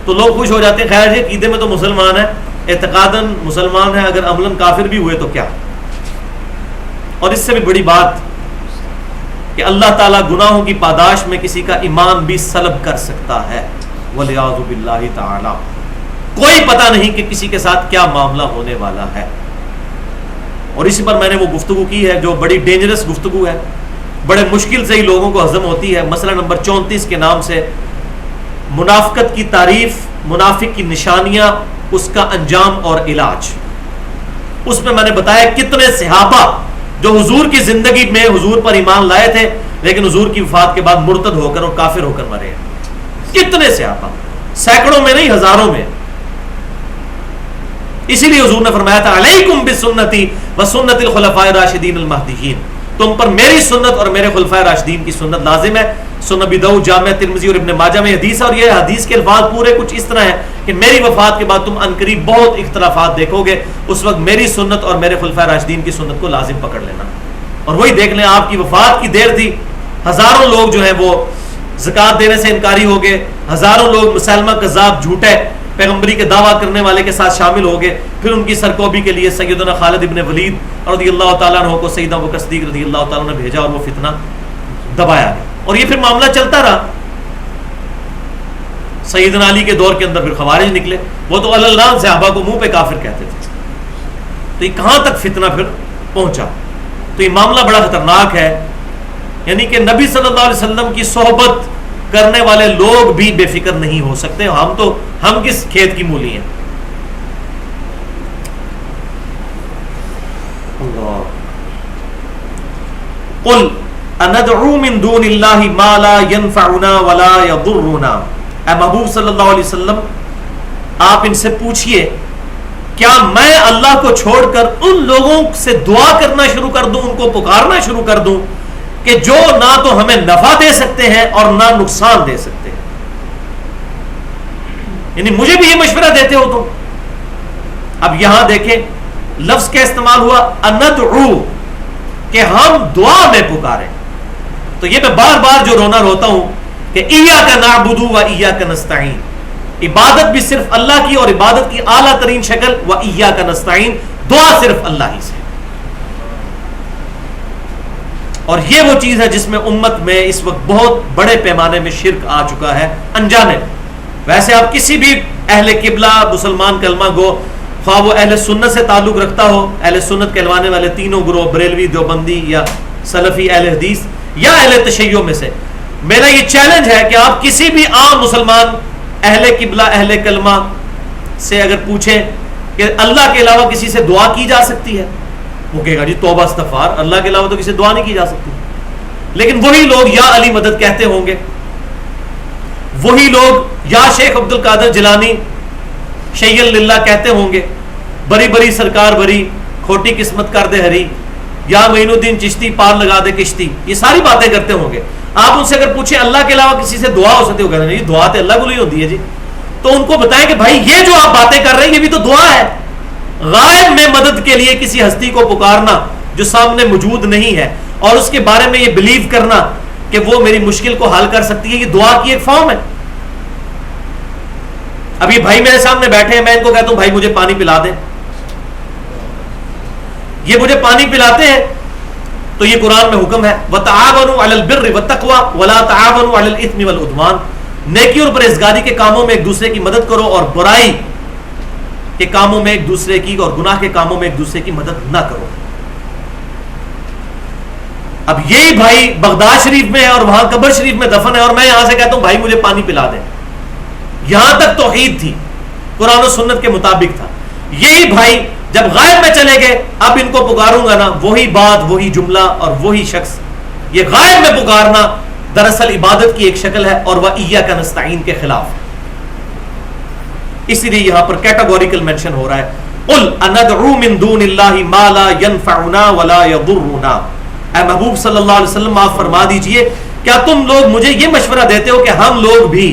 تو لوگ خوش ہو جاتے ہیں, خیر جی عقیدے میں تو مسلمان ہے, اعتقاداً مسلمان ہے, اگر عملاً کافر بھی ہوئے تو کیا. اور اس سے بھی بڑی بات کہ اللہ تعالیٰ گناہوں کی پاداش میں کسی کا ایمان بھی سلب کر سکتا ہے. وَلِعَاذُ بِاللَّهِ تَعَالَى, کوئی پتہ نہیں کہ کسی کے ساتھ کیا معاملہ ہونے والا ہے. اور اسی پر میں نے وہ گفتگو کی ہے جو بڑی ڈینجرس گفتگو ہے, بڑے مشکل سے ہی لوگوں کو ہضم ہوتی ہے. مسئلہ نمبر 34 کے نام سے منافقت کی تعریف, منافق کی نشانیاں, اس کا انجام اور علاج. اس میں میں نے بتایا کتنے صحابہ جو حضور کی زندگی میں حضور پر ایمان لائے تھے لیکن حضور کی وفات کے بعد مرتد ہو کر اور کافر ہو کر مرے ہیں. کتنے صحابہ, سینکڑوں میں نہیں ہزاروں میں. اسی لیے حضور نے فرمایا تھا علیکم بسنتی وسنت الخلفاء الراشدین المہدیین, تم پر میری سنت اور میرے خلفائے راشدین کی سنت لازم ہے. سنن ابی داؤد, جامع ترمذی اور ابن ماجہ میں حدیث ہے, اور یہ حدیث کے الفاظ پورے کچھ اس طرح ہیں کہ میری وفات کے بعد تم عنقریب بہت اختلافات دیکھو گے, اس وقت میری سنت اور میرے خلفائے راشدین کی سنت کو لازم پکڑ لینا. اور وہی دیکھ لیں, آپ کی وفات کی دیر تھی, ہزاروں لوگ جو ہیں وہ زکوٰۃ دینے سے انکاری ہو گئے, ہزاروں لوگ مسلمہ کذاب جھوٹے پیغمبری کے دعویٰ کرنے والے کے ساتھ شامل ہو گئے. پھر ان کی سرکوبی کے لیے سیدنا خالد ابن ولید رضی اللہ تعالیٰ عنہ کو سیدنا ابوبکر صدیق رضی اللہ تعالیٰ عنہ نے بھیجا اور وہ فتنہ دبایا گیا. اور یہ پھر معاملہ چلتا رہا. سیدنا علی کے دور کے اندر پھر خوارج نکلے, وہ تو اللہ صحابہ کو منہ پہ کافر کہتے تھے. تو یہ کہاں تک فتنہ پھر پہنچا. تو یہ معاملہ بڑا خطرناک ہے. یعنی کہ نبی صلی اللہ علیہ وسلم کی صحبت کرنے والے لوگ بھی بے فکر نہیں ہو سکتے. ہم کس کھیت کی مولی ہیں. قل اندعو من دون اللہ ما لا ينفعنا ولا يضرنا, اے محبوب صلی اللہ علیہ وسلم آپ ان سے پوچھئے کیا میں اللہ کو چھوڑ کر ان لوگوں سے دعا کرنا شروع کر دوں، ان کو پکارنا شروع کر دوں کہ جو نہ تو ہمیں نفع دے سکتے ہیں اور نہ نقصان دے سکتے ہیں؟ یعنی مجھے بھی یہ مشورہ دیتے ہو تم. اب یہاں دیکھیں لفظ کیا استعمال ہوا، اندعو، کہ ہم دعا میں پکاریں. تو یہ میں بار بار جو رونا روتا ہوں کہ ایاک نعبد و ایاک نستعین، عبادت بھی صرف اللہ کی، اور عبادت کی اعلیٰ ترین شکل و ایاک نستعین، دعا صرف اللہ ہی سے. اور یہ وہ چیز ہے جس میں امت میں اس وقت بہت بڑے پیمانے میں شرک آ چکا ہے انجانے. ویسے آپ کسی بھی اہل قبلہ مسلمان کلمہ گو، خواہ وہ اہل سنت سے تعلق رکھتا ہو، اہل سنت کہلوانے والے تینوں گروہ، بریلوی، دیوبندی یا سلفی، اہل حدیث یا اہل تشیع میں سے، میرا یہ چیلنج ہے کہ آپ کسی بھی عام مسلمان اہل قبلہ اہل کلمہ سے اگر پوچھیں کہ اللہ کے علاوہ کسی سے دعا کی جا سکتی ہے، وہ کہے گا جی توبہ استغفار، اللہ کے علاوہ تو کسی سے دعا نہیں کی جا سکتی. لیکن وہی لوگ یا علی مدد کہتے ہوں گے، وہی لوگ یا شیخ عبد القادر جیلانی شیئا للہ کہتے ہوں گے، بری بری سرکار بری، کھوٹی قسمت کر دے ہری، یا معین الدین چشتی پار لگا دے کشتی، یہ ساری باتیں کرتے ہوں گے. آپ ان سے اگر پوچھیں اللہ کے علاوہ کسی سے دعا ہو سکتی، ہو کہتے ہیں جی دعا تو اللہ کو ہی ہوتی ہے جی. تو ان کو بتائیں کہ بھائی یہ جو آپ باتیں کر رہے ہیں یہ بھی تو دعا ہے. غائب میں مدد کے لیے کسی ہستی کو پکارنا جو سامنے موجود نہیں ہے، اور اس کے بارے میں یہ بلیو کرنا کہ وہ میری مشکل کو حل کر سکتی ہے، یہ دعا کی ایک فارم ہے. ابھی بھائی میرے سامنے بیٹھے ہیں، میں ان کو کہتا ہوں بھائی مجھے پانی پلا دیں، یہ مجھے پانی پلاتے ہیں، تو یہ قرآن میں حکم ہے وَتَعَاوَنُوا عَلَى الْبِرِّ وَالتَّقْوَى وَلَا تَعَاوَنُوا عَلَى الْإِثْمِ وَالْعُدْوَانِ، نیکی اور پرہیزگاری کے کاموں میں ایک دوسرے کی مدد کرو اور برائی کے کاموں میں ایک دوسرے کی اور گناہ کے کاموں میں ایک دوسرے کی مدد نہ کرو. اب یہی بھائی بغداد شریف میں ہے اور وہاں قبر شریف میں دفن ہے، اور میں یہاں سے کہتا ہوں بھائی مجھے پانی پلا دیں. یہاں تک توحید تھی، قرآن و سنت کے مطابق تھا. یہی بھائی جب غائب میں چلے گئے، اب ان کو پکاروں گا نا، وہی بات وہی جملہ اور وہی شخص. یہ غائب میں پکارنا دراصل عبادت کی ایک شکل ہے اور وَإِيَّاكَ نَسْتَعِينُ کے خلاف. اسی لیے یہاں پر کیٹاگوریکل مینشن ہو رہا ہے قُلْ أَنَدْعُو مِن دُونِ اللَّهِ مَا لَا يَنْفَعُنَا وَلَا يَضُرُّنَا. اے محبوب صلی اللہ علیہ وسلم آپ فرما دیجئے کیا تم لوگ مجھے یہ مشورہ دیتے ہو کہ ہم لوگ بھی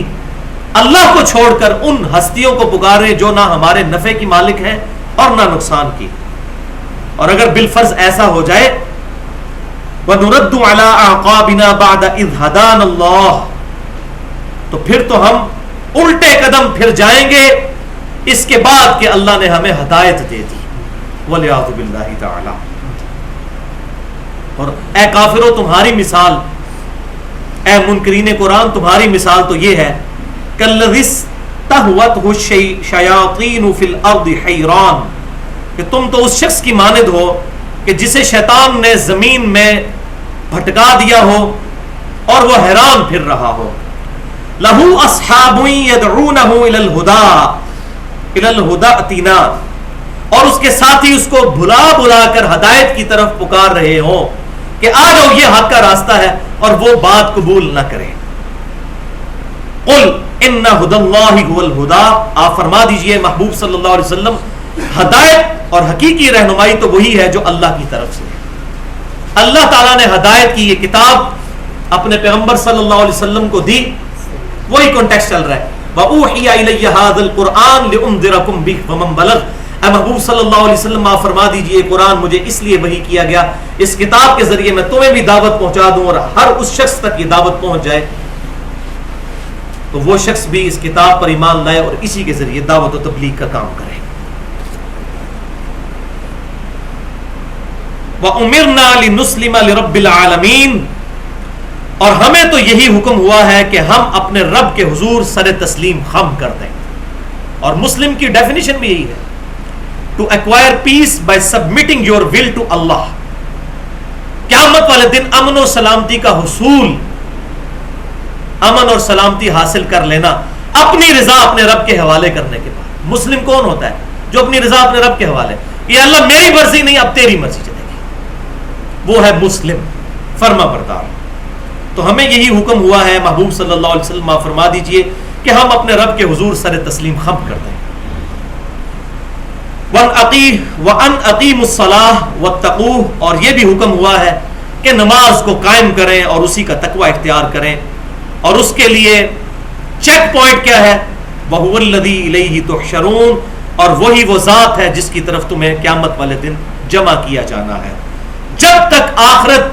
اللہ کو چھوڑ کر ان ہستیوں کو پکاریں جو نہ ہمارے نفع کی مالک ہیں اور نہ نقصان کی؟ اور اگر بالفرض ایسا ہو جائے وَنُرَدُّ عَلَىٰ أَعْقَابِنَا بَعْدَ إِذْ هَدَانَ اللَّهُ، تو پھر تو ہم الٹے قدم پھر جائیں گے اس کے بعد کہ اللہ نے ہمیں ہدایت دے دی. وَلِعَاذُ بِاللَّهِ تَعَالَىٰ. اور اے کافرو تمہاری مثال، اے منکرین قرآن تمہاری مثال تو یہ ہے کَالَّذِي اسْتَهْوَتْهُ الشَّيَاطِينُ فِي الْأَرْضِ حَيْرَانٌ، کہ تم تو اس شخص کی مانند ہو کہ جسے شیطان نے زمین میں بھٹکا دیا ہو اور وہ حیران پھر رہا ہو. لَهُ أَصْحَابٌ يَدْعُونَهُ إِلَى الْهُدَى ائْتِنَا، اور اس کے ساتھی اس کو بلا بلا کر ہدایت کی طرف پکار رہے ہوں کہ آ جاؤ یہ حق کا راستہ ہے، اور وہ بات قبول نہ کرے. قُلْ إِنَّ هُدَى اللَّهِ هُوَ الْهُدَى، آپ فرما دیجئے محبوب صلی اللہ علیہ وسلم ہدایت اور حقیقی رہنمائی تو وہی ہے جو اللہ کی طرف سے. اللہ تعالیٰ نے ہدایت کی یہ کتاب اپنے پیغمبر صلی اللہ علیہ وسلم کو دی، وہی کانٹیکسٹ چل رہا ہے. وَأُوحِيَ إِلَيَّ هَذَا الْقُرْآنُ لِأُنذِرَكُم بِهِ وَمَن بَلَغَ. اے محبوب صلی اللہ علیہ وسلم آپ فرما دیجئے قرآن مجھے اس لیے وحی کیا گیا اس کتاب کے ذریعے میں تمہیں بھی دعوت پہنچا دوں اور ہر اس شخص تک یہ دعوت پہنچ جائے تو وہ شخص بھی اس کتاب پر ایمان لائے اور اسی کے ذریعے دعوت و تبلیغ کا کام کرے. وَأُمِرْنَا لِنُسْلِمَ لِرَبِّ الْعَالَمِينَ، اور ہمیں تو یہی حکم ہوا ہے کہ ہم اپنے رب کے حضور سر تسلیم خم کر دیں. اور مسلم کی ڈیفینیشن بھی یہی ہے to acquire peace by submitting your will to Allah. قیامت والے دن امن و سلامتی کا حصول، امن اور سلامتی حاصل کر لینا اپنی رضا اپنے رب کے حوالے کرنے کے بعد. مسلم کون ہوتا ہے؟ جو اپنی رضا اپنے رب کے حوالے، یہ اللہ میری مرضی نہیں اب تیری مرضی چلے گی، وہ ہے مسلم، فرما بردار. تو ہمیں یہی حکم ہوا ہے محبوب صلی اللہ علیہ وسلم آپ فرما دیجئے کہ ہم اپنے رب کے حضور سر تسلیم خم کر دیں. وَأَنْ أَقِيمُوا الصَّلَاةَ وَاتَّقُوهُ، اور یہ بھی حکم ہوا ہے کہ نماز کو قائم کریں اور اسی کا تقوی اختیار کریں، اور اس کے لیے چیک پوائنٹ کیا ہے؟ وَهُوَ الَّذِي إِلَيْهِ تُحْشَرُونَ، اور وہی وہ ذات ہے جس کی طرف تمہیں قیامت والے دن جمع کیا جانا ہے۔ جب تک آخرت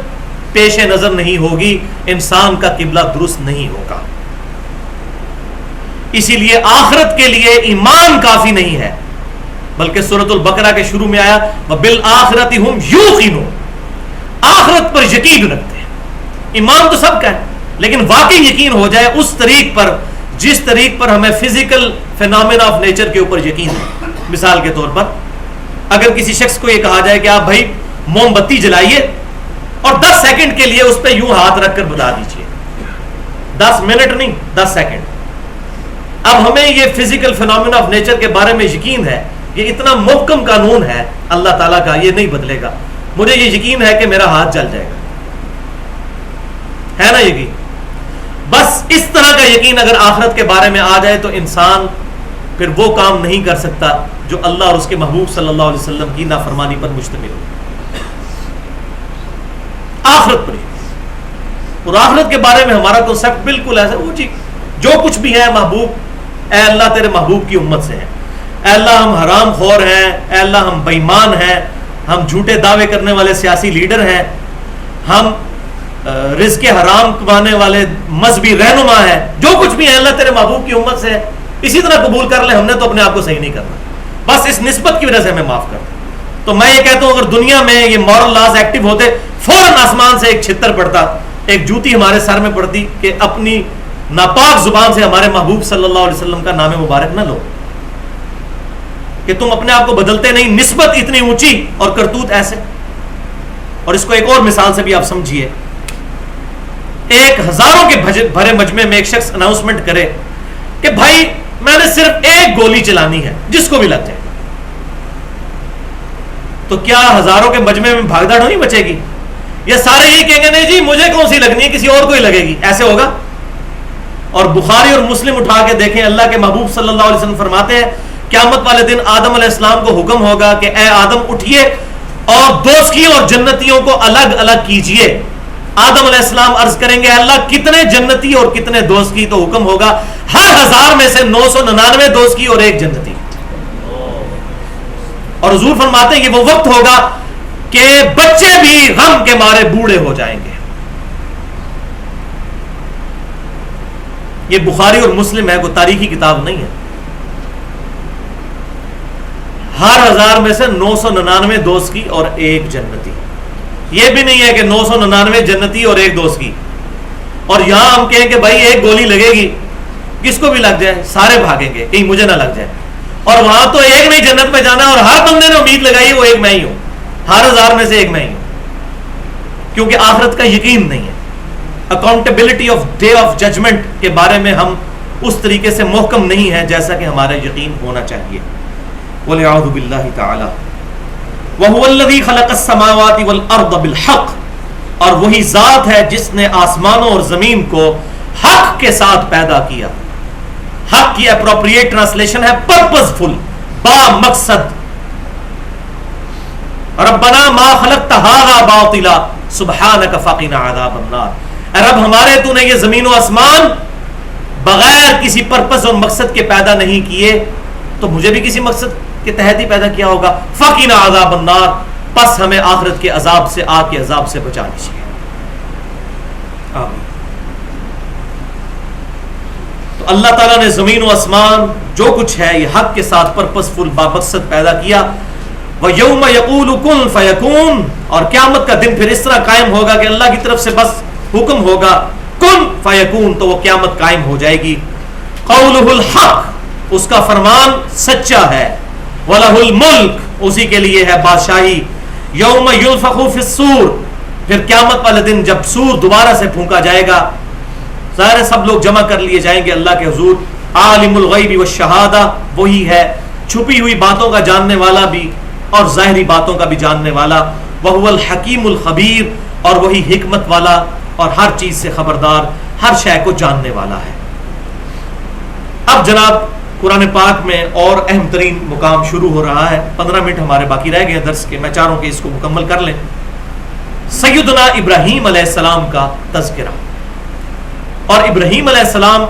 پیش نظر نہیں ہوگی انسان کا قبلہ درست نہیں ہوگا۔ اسی لیے آخرت کے لیے ایمان کافی نہیں ہے، بلکہ سورۃ البقرہ کے شروع میں آیا وَبِالْآخِرَةِ هُمْ يُوقِنُونَ، آخرت پر یقین رکھتے ہیں۔ ایمان تو سب کا ہے، لیکن واقعی یقین ہو جائے اس طریق پر جس طریق پر ہمیں فزیکل فینامنا آف نیچر کے اوپر یقین ہے۔ مثال کے طور پر اگر کسی شخص کو یہ کہا جائے کہ آپ بھائی موم بتی جلائیے اور 10 سیکنڈ کے لیے اس پہ یوں ہاتھ رکھ کر بتا دیجئے، 10 منٹ نہیں 10 سیکنڈ۔ اب ہمیں یہ فزیکل فینامنا آف نیچر کے بارے میں یقین ہے، یہ اتنا محکم قانون ہے اللہ تعالیٰ کا، یہ نہیں بدلے گا۔ مجھے یہ یقین ہے کہ میرا ہاتھ جل جائے گا، ہے نا یقین؟ بس اس طرح کا یقین اگر آخرت کے بارے میں آ جائے تو انسان پھر وہ کام نہیں کر سکتا جو اللہ اور اس کے محبوب صلی اللہ علیہ وسلم کی نافرمانی پر مشتمل ہو۔ آخرت پر ہی، اور آخرت کے بارے میں ہمارا کنسیپٹ بالکل ایسا، وہ جی جو کچھ بھی ہے محبوب، اے اللہ تیرے محبوب کی امت سے ہے، اے اللہ ہم حرام خور ہیں، اے اللہ ہم بے ایمان ہیں، ہم جھوٹے دعوے کرنے والے سیاسی لیڈر ہیں، ہم رزق حرام کمانے والے مذہبی رہنما ہیں، جو کچھ بھی ہے اللہ تیرے محبوب کی امت سے ہے، اسی طرح قبول کر لیں، ہم نے تو اپنے آپ کو صحیح نہیں کرنا، بس اس نسبت کی وجہ سے ہمیں معاف کر دیں۔ تو میں یہ کہتا ہوں اگر دنیا میں یہ مورل لاز ایکٹیو ہوتے، فوراً آسمان سے ایک چھتر پڑتا، ایک جوتی ہمارے سر میں پڑتی کہ اپنی ناپاک زبان سے ہمارے محبوب صلی اللہ علیہ وسلم کا نام مبارک نہ لو، کہ تم اپنے آپ کو بدلتے نہیں، نسبت اتنی اونچی اور کرتوت ایسے۔ اور اس کو ایک اور مثال سے بھی آپ سمجھیے، ایک ہزاروں کے بھرے مجمع میں ایک شخص اناؤنسمنٹ کرے کہ بھائی میں نے صرف ایک گولی چلانی ہے جس کو بھی لگ جائے، تو کیا ہزاروں کے مجمع میں بھاگ دوڑ نہیں بچے گی؟ یہ سارے یہ کہیں گے نہیں جی مجھے کون سی لگنی ہے، کسی اور کو ہی لگے گی، ایسے ہوگا؟ اور بخاری اور مسلم اٹھا کے دیکھیں، اللہ کے محبوب صلی اللہ علیہ وسلم فرماتے ہیں قیامت والے دن آدم علیہ السلام کو حکم ہوگا کہ اے آدم اٹھیے اور دوزخیوں اور جنتیوں کو الگ الگ کیجئے۔ آدم علیہ السلام عرض کریں گے اللہ کتنے جنتی اور کتنے دوزخی؟ تو حکم ہوگا ہر 1000 میں سے 999 دوزخی اور 1 جنتی۔ اور حضور فرماتے ہیں کہ وہ وقت ہوگا کہ بچے بھی غم کے مارے بوڑھے ہو جائیں گے۔ یہ بخاری اور مسلم ہے، کوئی تاریخی کتاب نہیں ہے۔ ہر 1000 میں سے 999 دوزخی اور 1 جنتی۔ یہ بھی نہیں ہے کہ 999 جنتی اور 1 دوزخی، اور یہاں ہم کہیں کہ بھائی ایک گولی لگے گی، کس کو بھی لگ جائے سارے بھاگیں گے کہیں مجھے نہ لگ جائے، اور وہاں تو ایک نہیں جنت میں جانا ہے، اور ہر بندے نے امید لگائی وہ ایک میں ہی ہوں، ہر 1000 میں سے 1 میں ہی ہوں، کیونکہ آخرت کا یقین نہیں ہے۔ Accountability of day of judgment کے بارے میں ہم اس طریقے سے محکم نہیں ہیں جیسا کہ ہمارا یقین ہونا چاہیے۔ وَلِعَوْذُ بِاللَّهِ تَعَالَى وَهُوَ الَّذِي خَلَقَ السَّمَاوَاتِ وَالْأَرْضَ بِالْحَقِّ، اور وہی ذات ہے جس نے آسمانوں اور زمین کو حق کے ساتھ پیدا کیا۔ حق کی اپروپریٹ ٹرانسلیشن ہے پرپزفل، با مقصد۔ ربنا ما خلقت هذا باطلا سبحانك فقنا عذاب النار، اے رب ہمارے تو نے یہ زمین و آسمان بغیر کسی پرپز اور مقصد کے پیدا نہیں کیے، تو مجھے بھی کسی مقصد کے تحت ہی پیدا کیا ہوگا۔ فقنا عذاب النار، پس ہمیں آخرت کے عذاب سے، آگ کے عذاب سے بچا لیجیے۔ آمین۔ تو اللہ تعالیٰ نے زمین و آسمان جو کچھ ہے یہ حق کے ساتھ پرپزفل بامقصد پیدا کیا۔ وَيَوْمَ يَقُولُ كُن فَيَكُونُ، اور قیامت کا دن پھر اس طرح قائم ہوگا کہ اللہ کی طرف سے بس حکم ہوگا کن فیکون، تو وہ قیامت قائم ہو جائے گی۔ قولہ الحق، اس کا فرمان سچا ہے۔ وَلَهُ الْمُلْكُ، اسی کے لیے ہے بادشاہی۔ یوم ينفخ فی الصور، پھر قیامت والے دن جب سور دوبارہ سے پھونکا جائے گا، ظاہر سب لوگ جمع کر لیے جائیں گے اللہ کے حضور۔ عالم الغیب والشہادہ، وہی ہے چھپی ہوئی باتوں کا جاننے والا بھی اور ظاہری باتوں کا بھی جاننے والا۔ وَهُوَ الْحَكِيمُ الْخَبِيرُ، اور وہی حکمت والا اور ہر چیز سے خبردار، ہر شے کو جاننے والا ہے۔ اب جناب قرآن پاک میں اور اہم ترین مقام شروع ہو رہا ہے. 15 منٹ ہمارے باقی رہ گئے درس کے, میں چاہ رہا ہوں کہ اس کو مکمل کر لیں. سیدنا ابراہیم علیہ السلام کا تذکرہ. اور ابراہیم علیہ السلام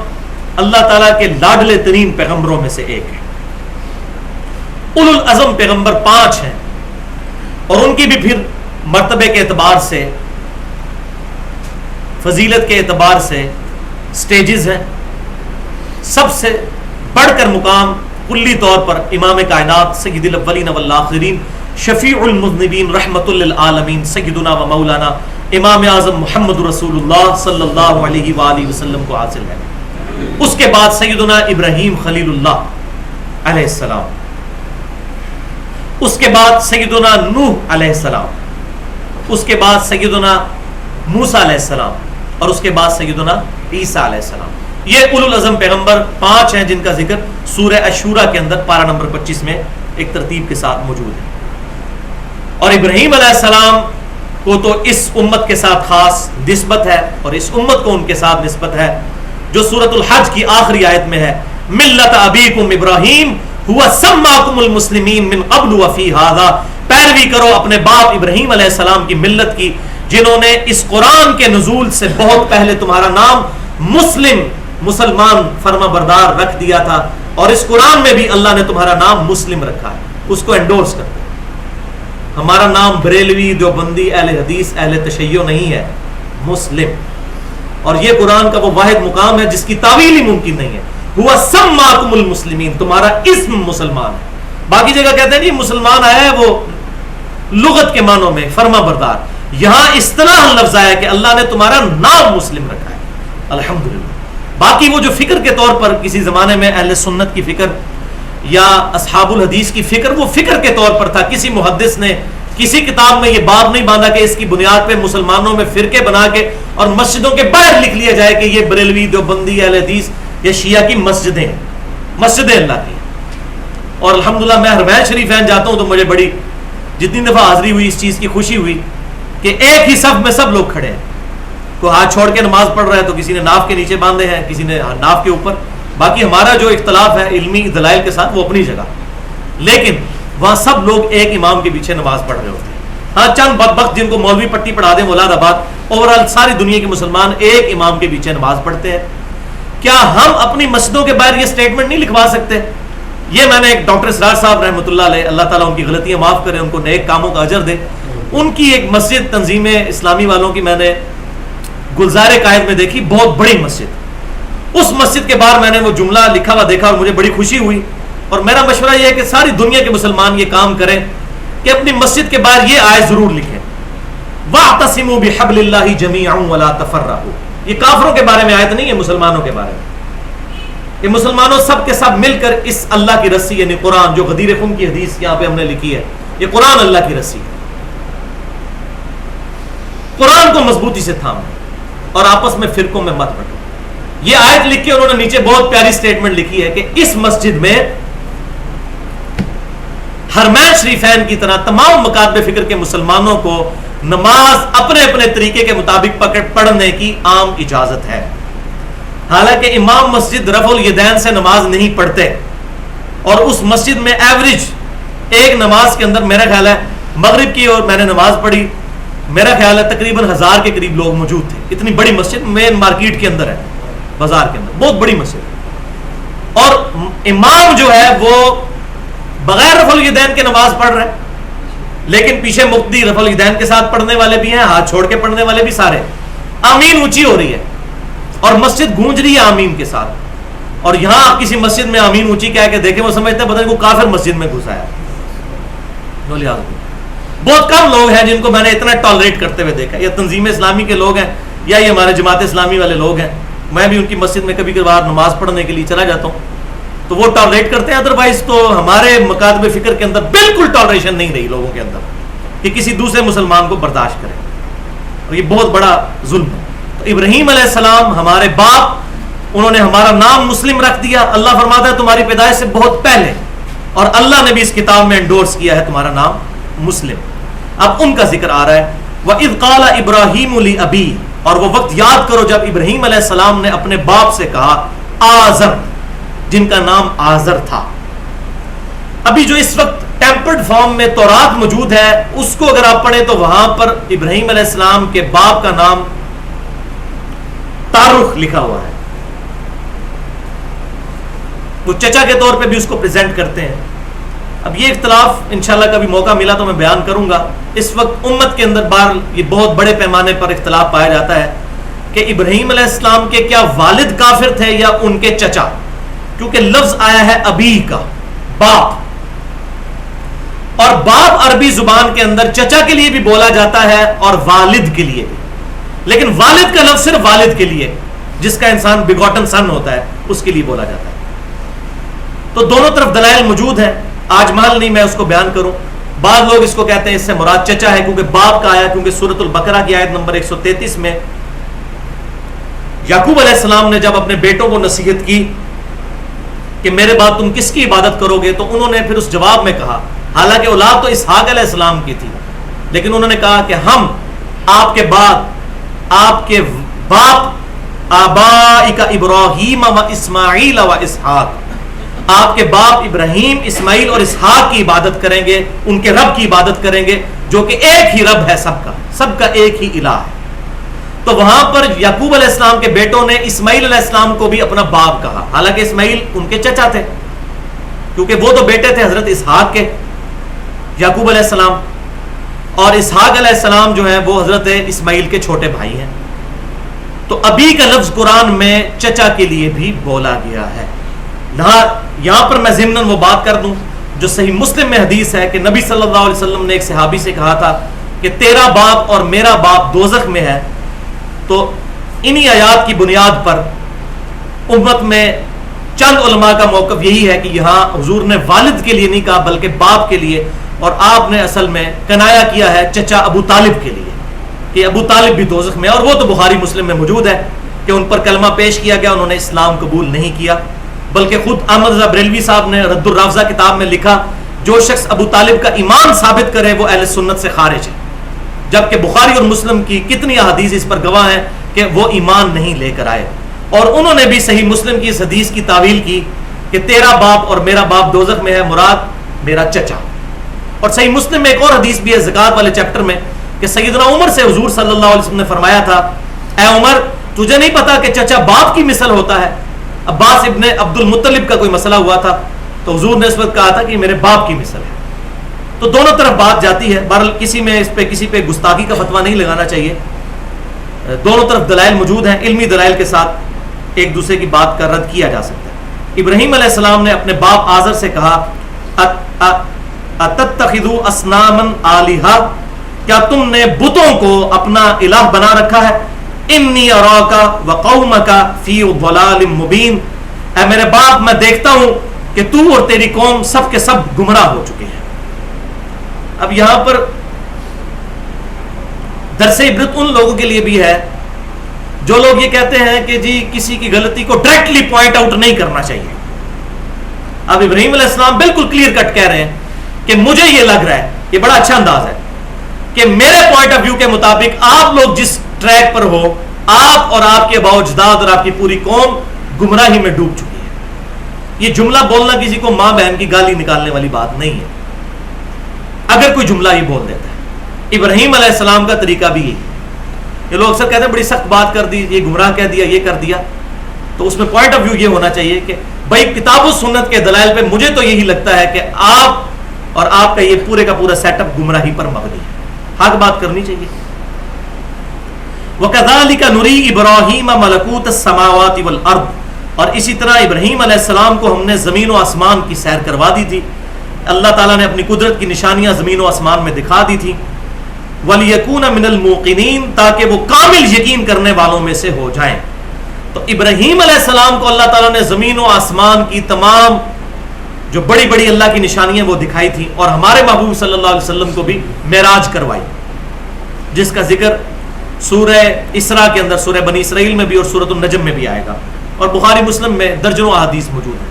اللہ تعالیٰ کے لاڈلے ترین پیغمبروں میں سے ایک ہے. اولو العزم پیغمبر 5 ہیں, اور ان کی بھی پھر مرتبے کے اعتبار سے, فضیلت کے اعتبار سے سٹیجز ہیں. سب سے بڑھ کر مقام کلی طور پر امام کائنات سید الاولین والآخرین شفیع المذنبین رحمت للعالمین سیدنا و مولانا امام اعظم محمد رسول اللہ صلی اللہ علیہ وآلہ وسلم کو حاصل ہے. اس کے بعد سیدنا ابراہیم خلیل اللہ علیہ السلام, اس کے بعد سیدنا نوح علیہ السلام, اس کے بعد سیدنا موسیٰ علیہ السلام, اور اس کے بعد سیدنا عیسیٰ علیہ السلام. یہ اولو العزم پیغمبر 5 ہیں جن کا ذکر سورہ الشورى کے اندر پارہ نمبر 25 میں ایک ترتیب کے ساتھ موجود ہے. اور ابراہیم علیہ السلام کو تو اس امت کے ساتھ خاص نسبت ہے, اور اس امت کو ان کے ساتھ نسبت ہے جو سورۃ الحج کی آخری آیت میں ہے, ملت ابیکم ابراہیم هو سماکم المسلمین من قبل وفی ھذا. پیروی کرو اپنے باپ ابراہیم علیہ السلام کی ملت کی, جنہوں نے اس قرآن کے نزول سے بہت پہلے تمہارا نام مسلمان فرما بردار رکھ دیا تھا, اور اس قرآن میں بھی اللہ نے تمہارا نام مسلم رکھا ہے, اس کو انڈورس کرتے ہیں. ہمارا نام بریلوی, دیوبندی, اہل حدیث, اہل تشیع نہیں ہے, مسلم. اور یہ قرآن کا وہ واحد مقام ہے جس کی تعویل ہی ممکن نہیں ہے. ہوا سماکم المسلمین, تمہارا اسم مسلمان ہے. باقی جگہ کہتے ہیں نہیں مسلمان آیا ہے وہ لغت کے معنوں میں فرما بردار, یہاں اصطلاح لفظ آیا کہ اللہ نے تمہارا نام مسلم رکھا ہے. الحمدللہ. باقی وہ جو فکر کے طور پر کسی زمانے میں اہل سنت کی فکر یا اصحاب الحدیث کی فکر, وہ فکر کے طور پر تھا. کسی محدث نے کسی کتاب میں یہ باب نہیں باندھا کہ اس کی بنیاد پہ مسلمانوں میں فرقے بنا کے اور مسجدوں کے باہر لکھ لیا جائے کہ یہ بریلوی, دیوبندی, اہل حدیث یا شیعہ کی مسجدیں, مسجدیں اللہ کی. اور الحمدللہ میں حرمین شریفین جاتا ہوں تو مجھے بڑی جتنی دفعہ حاضری ہوئی اس چیز کی خوشی ہوئی کہ ایک ہی صف میں سب لوگ کھڑے ہیں. کوئی ہاتھ چھوڑ کے نماز پڑھ رہا ہے تو کسی نے ناف کے نیچے باندھے ہیں, کسی نے ناف کے اوپر. باقی ہمارا جو اختلاف ہے علمی دلائل کے ساتھ وہ اپنی جگہ, لیکن وہاں سب لوگ ایک امام کے پیچھے نماز پڑھ رہے ہوتے ہیں. ہاں چند بدبخت جن کو مولوی پٹی پڑھا دیں مولاد آباد, اوورال ساری دنیا کے مسلمان ایک امام کے پیچھے نماز پڑھتے ہیں. کیا ہم اپنی مسجدوں کے باہر یہ سٹیٹمنٹ نہیں لکھوا سکتے؟ یہ میں نے ایک ڈاکٹر اسرار صاحب رحمۃ اللہ علیہ, اللہ تعالیٰ ان کی غلطیاں معاف کرے, ان کو نیک کاموں کا اجر دے, ان کی ایک مسجد تنظیم اسلامی والوں کی میں نے گلزار قائد میں دیکھی, بہت بڑی مسجد. اس مسجد کے باہر میں نے وہ جملہ لکھا ہوا دیکھا اور مجھے بڑی خوشی ہوئی. اور میرا مشورہ یہ ہے کہ ساری دنیا کے مسلمان یہ کام کریں کہ اپنی مسجد کے باہر یہ آیت ضرور لکھیں, وَاعْتَصِمُوا بِحَبْلِ اللَّهِ جَمِيعًا وَلَا تَفَرَّقُوا. یہ کافروں کے بارے میں آیت نہیں ہے, مسلمانوں کے بارے میں. کہ مسلمانوں سب کے سب مل کر اس اللہ کی رسی یعنی قرآن, جو غدیر خم کی حدیث یہاں پہ ہم نے لکھی ہے, یہ قرآن اللہ کی رسی ہے. قرآن کو مضبوطی سے تھامیں اور آپس میں فرقوں میں مت بٹو. یہ آیت لکھ کے انہوں نے نیچے بہت پیاری سٹیٹمنٹ لکھی ہے کہ اس مسجد میں حرمین شریفین کی طرح تمام مکاتب فکر کے مسلمانوں کو نماز اپنے اپنے طریقے کے مطابق پڑھنے کی عام اجازت ہے. حالانکہ امام مسجد رفع الیدین سے نماز نہیں پڑھتے, اور اس مسجد میں ایوریج ایک نماز کے اندر میرا خیال ہے مغرب کی اور میں نے نماز پڑھی, میرا خیال ہے تقریباً 1000 کے قریب لوگ موجود تھے. اتنی بڑی مسجد مین مارکیٹ کے اندر ہے, بازار کے اندر, بہت بڑی مسجد. اور امام جو ہے وہ بغیر رفع الیدین کے نماز پڑھ رہے ہیں, لیکن پیچھے مقتدی رفع الیدین کے ساتھ پڑھنے والے بھی ہیں, ہاتھ چھوڑ کے پڑھنے والے بھی سارے. آمین اونچی ہو رہی ہے اور مسجد گونج رہی ہے آمین کے ساتھ. اور یہاں آپ کسی مسجد میں آمین اونچی کہہ کے دیکھیں, وہ سمجھتے ہیں پتہ نہیں وہ کافر مسجد میں گھسا ہے. بہت کم لوگ ہیں جن کو میں نے اتنا ٹالریٹ کرتے ہوئے دیکھا, یا تنظیم اسلامی کے لوگ ہیں یا یہ ہمارے جماعت اسلامی والے لوگ ہیں. میں بھی ان کی مسجد میں کبھی کبھار نماز پڑھنے کے لیے چلا جاتا ہوں تو وہ ٹالریٹ کرتے ہیں. ادروائز تو ہمارے مکاتب فکر کے اندر بالکل ٹالریشن نہیں رہی لوگوں کے اندر کہ کسی دوسرے مسلمان کو برداشت کریں, اور یہ بہت بڑا ظلم ہے. تو ابراہیم علیہ السلام ہمارے باپ, انہوں نے ہمارا نام مسلم رکھ دیا. اللہ فرماتا ہے تمہاری پیدائش سے بہت پہلے, اور اللہ نے بھی اس کتاب میں انڈورس کیا ہے تمہارا نام مسلم. اب ان کا ذکر آ رہا ہے, وَإِذْ قَالَ إِبْرَاهِيمُ لِأَبِيهِ, اور وہ وقت یاد کرو جب ابراہیم علیہ السلام نے اپنے باپ سے کہا, آزر, جن کا نام آزر تھا. ابھی جو اس وقت ٹیمپرڈ فارم میں تورات موجود ہے اس کو اگر آپ پڑھیں تو وہاں پر ابراہیم علیہ السلام کے باپ کا نام تارخ لکھا ہوا ہے. وہ چچا کے طور پہ بھی اس کو پریزنٹ کرتے ہیں. اب یہ اختلاف انشاءاللہ کبھی موقع ملا تو میں بیان کروں گا. اس وقت امت کے اندر یہ بہت بڑے پیمانے پر اختلاف پایا جاتا ہے کہ ابراہیم علیہ السلام کے کیا والد کافر تھے یا ان کے چچا, کیونکہ لفظ آیا ہے ابی کا, باپ, اور باپ عربی زبان کے اندر چچا کے لیے بھی بولا جاتا ہے اور والد کے لیے بھی, لیکن والد کا لفظ صرف والد کے لیے, جس کا انسان بگوٹن سن ہوتا ہے اس کے لیے بولا جاتا ہے. تو دونوں طرف دلائل موجود ہیں, آج محل نہیں میں اس کو بیان کروں. بعض لوگ اس کو کہتے ہیں اس سے مراد چچا ہے کیونکہ باپ کا آیا, کیونکہ سورۃ البقرہ کی آیت نمبر 133 میں یعقوب علیہ السلام نے جب اپنے بیٹوں کو نصیحت کی کہ میرے بعد تم کس کی عبادت کرو گے, تو انہوں نے پھر اس جواب میں کہا, حالانکہ اولاد تو اسحاق علیہ السلام کی تھی, لیکن انہوں نے کہا کہ ہم آپ کے بعد آپ کے باپ آبائک ابراہیم و اسماعیل و اسحاق, آپ کے باپ ابراہیم, اسماعیل اور اسحاق کی عبادت کریں گے, ان کے رب کی عبادت کریں گے جو کہ ایک ہی رب ہے, سب کا ایک ہی الہ ہے. تو وہاں پر یعقوب علیہ السلام کے بیٹوں نے اسماعیل علیہ السلام کو بھی اپنا باپ کہا, حالانکہ اسماعیل ان کے چچا تھے, کیونکہ وہ تو بیٹے تھے حضرت اسحاق کے, یعقوب علیہ السلام, اور اسحاق علیہ السلام جو ہیں وہ حضرت اسماعیل کے چھوٹے بھائی ہیں. تو ابی کا لفظ قرآن میں چچا کے لیے بھی بولا گیا ہے. یہاں پر میں ضمناً وہ بات کر دوں جو صحیح مسلم میں حدیث ہے کہ نبی صلی اللہ علیہ وسلم نے ایک صحابی سے کہا تھا کہ تیرا باپ اور میرا باپ دوزخ میں ہے. تو انہی آیات کی بنیاد پر امت میں چند علماء کا موقف یہی ہے کہ یہاں حضور نے والد کے لیے نہیں کہا بلکہ باپ کے لیے, اور آپ نے اصل میں کنایا کیا ہے چچا ابو طالب کے لیے کہ ابو طالب بھی دوزخ میں, اور وہ تو بخاری مسلم میں موجود ہے کہ ان پر کلمہ پیش کیا گیا, انہوں نے اسلام قبول نہیں کیا, بلکہ خود احمد رضا بریلوی صاحب نے رد الرافضہ کتاب میں لکھا جو شخص ابو طالب کا ایمان ثابت کرے وہ اہل سنت سے خارج ہے, جبکہ بخاری اور مسلم کی کتنی احادیث اس پر گواہ ہیں کہ وہ ایمان نہیں لے کر آئے. اور انہوں نے بھی صحیح مسلم کی اس حدیث کی تعویل کی کہ تیرا باپ اور میرا باپ دوزخ میں ہے, مراد میرا چچا. اور صحیح مسلم میں ایک اور حدیث بھی ہے زکات والے چیپٹر میں کہ سیدنا عمر سے حضور صلی اللہ علیہ وسلم نے فرمایا تھا, اے عمر تجھے نہیں پتا کہ چچا باپ کی مثل ہوتا ہے. عباس ابن عبد المطلب کا کوئی مسئلہ ہوا تھا تو حضور نے اس وقت کہا تھا کہ میرے باپ کی مثل ہے. تو دونوں طرف بات جاتی ہے. بہرحال کسی پہ گستاخی کا فتویٰ نہیں لگانا چاہیے, دونوں طرف دلائل موجود ہیں, علمی دلائل کے ساتھ ایک دوسرے کی بات کا رد کیا جا سکتا ہے. ابراہیم علیہ السلام نے اپنے باپ آزر سے کہا اتتخذوا اصناما آلہہ, کیا تم نے بتوں کو اپنا الہ بنا رکھا ہے, انی اراک وقومک فی ضلال مبین, اے میرے باپ میں دیکھتا ہوں کہ تو اور تیری قوم سب کے سب گمراہ ہو چکے ہیں. اب یہاں پر درس عبرت ان لوگوں کے لیے بھی ہے جو لوگ یہ کہتے ہیں کہ جی کسی کی غلطی کو ڈائریکٹلی پوائنٹ آؤٹ نہیں کرنا چاہیے. اب ابراہیم علیہ السلام بالکل کلیئر کٹ کہہ رہے ہیں کہ مجھے یہ لگ رہا ہے, یہ بڑا اچھا انداز ہے کہ میرے پوائنٹ آف ویو کے مطابق آپ لوگ جس ٹریک پر ہو, آپ اور آپ کے باؤ اجداد اور آپ کی پوری قوم گمراہی میں ڈوب چکی ہے. یہ جملہ بولنا کسی کو ماں بہن کی گالی نکالنے والی بات نہیں ہے, اگر کوئی جملہ یہ بول دیتا ہے. ابراہیم علیہ السلام کا طریقہ بھی یہی. یہ لوگ اکثر کہتے ہیں بڑی سخت بات کر دی, یہ گمراہ کہہ دیا, یہ کر دیا. تو اس میں پوائنٹ آف ویو یہ ہونا چاہیے کہ بھائی کتاب و سنت کے دلائل پہ مجھے تو یہی لگتا ہے کہ آپ اور آپ کا یہ پورے کا پورا سیٹ اپ گمراہی پر مبنی ہے. حق بات کرنی چاہیے. وَكَذَلِكَ نُرِي إِبْرَاهِيمَ مَلَكُوتَ السَّمَاوَاتِ وَالْأَرْضِ, اور اسی طرح ابراہیم علیہ السلام کو ہم نے زمین و آسمان کی سیر کروا دی تھی. اللہ تعالیٰ نے اپنی قدرت کی نشانیاں زمین و آسمان میں دکھا دی تھی. وَلِيَكُونَ مِنَ الْمُوقِنِينَ, تاکہ وہ کامل یقین کرنے والوں میں سے ہو جائیں. تو ابراہیم علیہ السلام کو اللہ تعالیٰ نے زمین و آسمان کی تمام جو بڑی بڑی اللہ کی نشانیاں وہ دکھائی تھی, اور ہمارے محبوب صلی اللہ علیہ وسلم کو بھی معراج کروائی, جس کا ذکر سورہ اسراء کے اندر, سورہ بنی اسرائیل میں بھی اور سورۃ النجم میں بھی آئے گا, اور بخاری مسلم میں درجنوں احادیث موجود ہیں.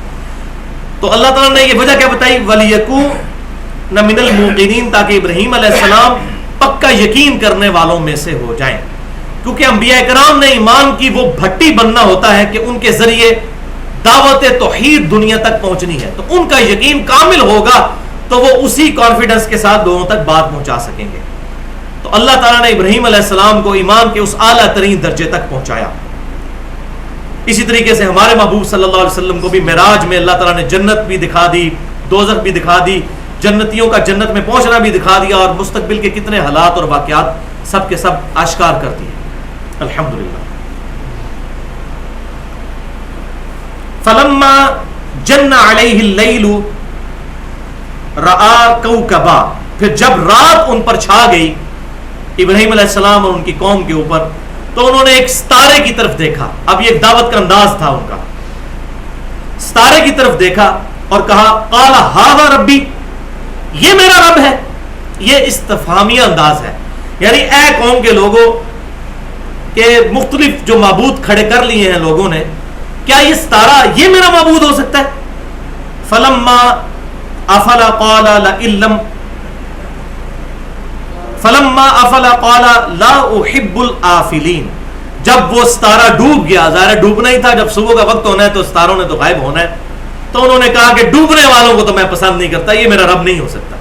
تو اللہ تعالیٰ نے یہ وجہ کیا بتائی, وَلِيَكُونَ مِنَ الْمُوقِنِينَ, تاکہ ابراہیم علیہ السلام پکا یقین کرنے والوں میں سے ہو جائیں. کیونکہ انبیاء کرام نے ایمان کی وہ بھٹی بننا ہوتا ہے کہ ان کے ذریعے دعوت توحید دنیا تک پہنچنی ہے تو ان کا یقین کامل ہوگا تو وہ اسی کانفیڈنس کے ساتھ لوگوں تک بات پہنچا سکیں گے. تو اللہ تعالیٰ نے ابراہیم علیہ السلام کو ایمان کے اس اعلیٰ ترین درجے تک پہنچایا. اسی طریقے سے ہمارے محبوب صلی اللہ علیہ وسلم کو بھی معراج میں اللہ تعالیٰ نے جنت بھی دکھا دی, دوزخ بھی دکھا دی, جنتیوں کا جنت میں پہنچنا بھی دکھا دیا, اور مستقبل کے کتنے حالات اور واقعات سب کے سب آشکار کر دیے. الحمدللہ. فلما جن علیہ اللیل رآ کوکبا, پھر جب رات ان پر چھا گئی ابراہیم علیہ السلام اور ان کی قوم کے اوپر, تو انہوں نے ایک ستارے کی طرف دیکھا. اب یہ ایک دعوت کا انداز تھا ان کا. ستارے کی طرف دیکھا اور کہا قال ھذا ربی, یہ میرا رب ہے. یہ استفہامیہ انداز ہے, یعنی اے قوم کے لوگوں کہ مختلف جو معبود کھڑے کر لیے ہیں لوگوں نے, کیا یہ ستارہ یہ میرا معبود ہو سکتا ہے؟ فلما افل قال لئن لم فلما افل قال لا احب الافلین. جب وہ ستارہ ڈوب گیا, ظاہر ڈوبنا ہی تھا, جب صبح کا وقت ہونا ہے تو ستاروں نے تو غائب ہونا ہے, تو انہوں نے کہا کہ ڈوبنے والوں کو تو میں پسند نہیں کرتا, یہ میرا رب نہیں ہو سکتا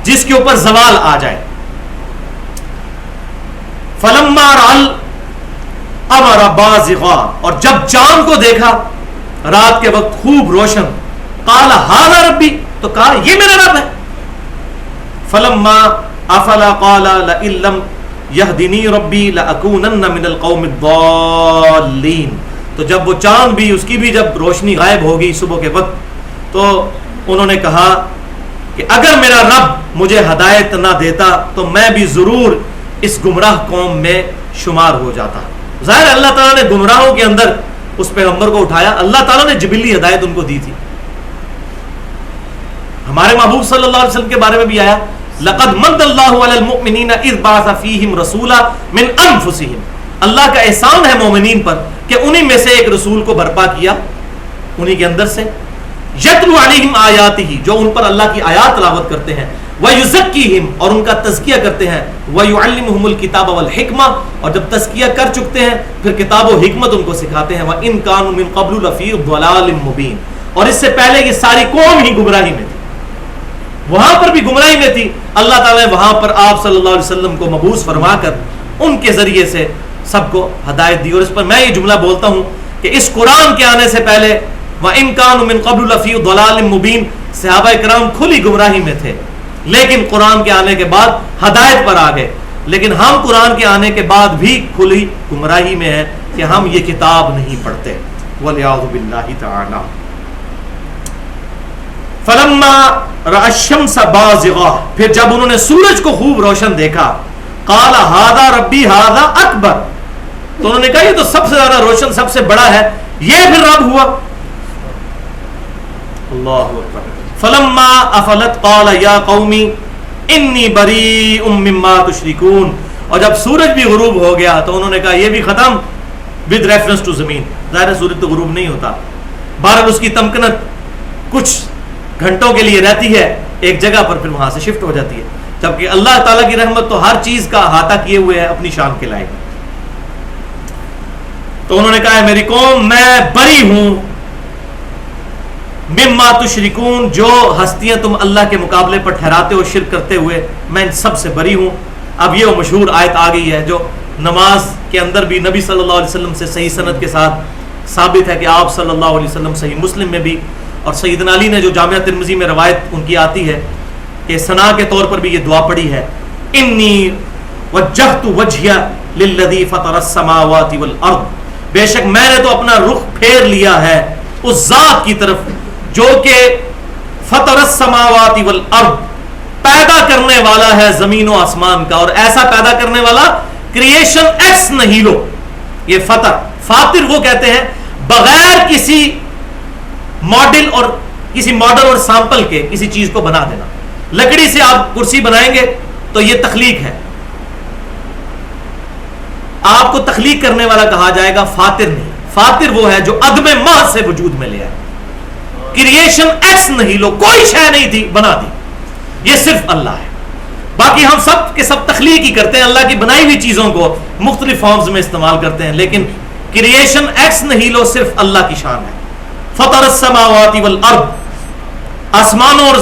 جس کے اوپر زوال آ جائے. فلما رأى القمر بازغا, اور جب چاند کو دیکھا رات کے وقت خوب روشن, قال ھذا ربی, تو کہا یہ میرا رب ہے. فلما افل قال لئن لم یہدنی ربی لأکونن من القوم الضالین. تو جب وہ چاند بھی, اس کی بھی جب روشنی غائب ہو گئی صبح کے وقت, تو انہوں نے کہا کہ اگر میرا رب مجھے ہدایت نہ دیتا تو میں بھی ضرور اس گمراہ قوم میں شمار ہو جاتا. ظاہر اللہ تعالیٰ نے گمراہوں کے اندر اس پیغمبر کو اٹھایا, اللہ تعالیٰ نے جبلی ہدایت ان کو دی تھی. ہمارے محبوب صلی اللہ علیہ وسلم کے بارے میں بھی آیا لقد من اللہ علی المؤمنین اذ بعث فیہم رسولا من انفسہم. اللہ کا احسان ہے مومنین پر کہ انہی میں سے ایک رسول کو برپا کیا, انہی کے اندر سے, یتلو علیہم آیاتہ, جو ان پر اللہ کی آیات تلاوت کرتے ہیں, وَيُزَكِّيهِمْ, اور ان کا تزکیہ کرتے ہیں, وَيُعَلِّمُهُمُ الْكِتَابَ وَالْحِكْمَةَ, اور جب تزکیہ کر چکتے ہیں پھر کتاب و حکمت ان کو سکھاتے ہیں, وَإِن كَانُوا مِن قَبْلُ لَفِي ضَلَالٍ مُبِينٍ. اور اس سے پہلے یہ ساری قوم ہی گمراہی میں تھی, وہاں پر بھی گمراہی میں تھی. اللہ تعالیٰ نے وہاں پر آپ صلی اللہ علیہ وسلم کو مبعوث فرما کر ان کے ذریعے سے سب کو ہدایت دی. اور اس پر میں یہ جملہ بولتا ہوں کہ اس قرآن کے آنے سے پہلے وَإِن كَانُوا مِن قَبْلُ لَفِي ضَلَالٍ مُبِينٍ, صحابہ کرام کھلی گمراہی میں تھے, لیکن قرآن کے آنے کے بعد ہدایت پر آ گئے. لیکن ہم قرآن کے آنے کے بعد بھی کھلی گمراہی میں ہیں کہ ہم یہ کتاب نہیں پڑھتے. وَلِعَوْذُ بِاللَّهِ تَعَالَى. فلما رأى الشمس بازغا, پھر جب انہوں نے سورج کو خوب روشن دیکھا, قال ھذا ربی ھذا اکبر, تو انہوں نے کہا یہ تو سب سے زیادہ روشن, سب سے بڑا ہے, یہ پھر رب ہوا. اللہ اکبر. فلما افلت قال یا قومی انی بریء مما تشرکون, اور جب سورج بھی غروب ہو گیا تو انہوں نے کہا یہ بھی ختم, ود ریفرنس ٹو زمین. ظاہر سورج تو غروب نہیں ہوتا, بہرحال اس کی تمکنت کچھ گھنٹوں کے لیے رہتی ہے ایک جگہ پر, پھر وہاں سے شفٹ ہو جاتی ہے, جبکہ اللہ تعالیٰ کی رحمت تو ہر چیز کا احاطہ کیے ہوئے ہے اپنی شان کے لائق. تو انہوں نے کہا میری قوم میں بری ہوں مما تشرکون, جو ہستیاں تم اللہ کے مقابلے پر ٹھہراتے ہو شرک کرتے ہوئے, میں ان سب سے بری ہوں. اب یہ وہ مشہور آیت آ گئی ہے جو نماز کے اندر بھی نبی صلی اللہ علیہ وسلم سے صحیح سند کے ساتھ ثابت ہے کہ آپ صلی اللہ علیہ وسلم, صحیح مسلم میں بھی, اور سیدنا علی نے جو جامعہ ترمذی میں روایت ان کی آتی ہے کہ ثنا کے طور پر بھی یہ دعا پڑھی ہے, انی وجہت وجہی للذی فطر السماوات والارض, بے شک میں نے تو اپنا رخ پھیر لیا ہے اس ذات کی طرف جو کہ فطر السماوات والارض, پیدا کرنے والا ہے زمین و آسمان کا, اور ایسا پیدا کرنے والا کریشن ایکس نہیں لو. یہ فاطر وہ کہتے ہیں بغیر کسی ماڈل اور سیمپل کے کسی چیز کو بنا دینا. لکڑی سے آپ کرسی بنائیں گے تو یہ تخلیق ہے, آپ کو تخلیق کرنے والا کہا جائے گا, فاطر نہیں. فاطر وہ ہے جو عدم محض سے وجود میں لے آئے, کریشن ایکس نہیں لو, کوئی شے نہیں تھی بنا دی, یہ صرف اللہ ہے. باقی ہم سب کے سب تخلیق ہی کرتے ہیں, اللہ کی بنائی ہوئی چیزوں کو مختلف فارمز میں استعمال کرتے ہیں, لیکن کریشن ایکس نہیں لو صرف اللہ کی شان ہے. فطر السماوات والارض، آسمانوں اور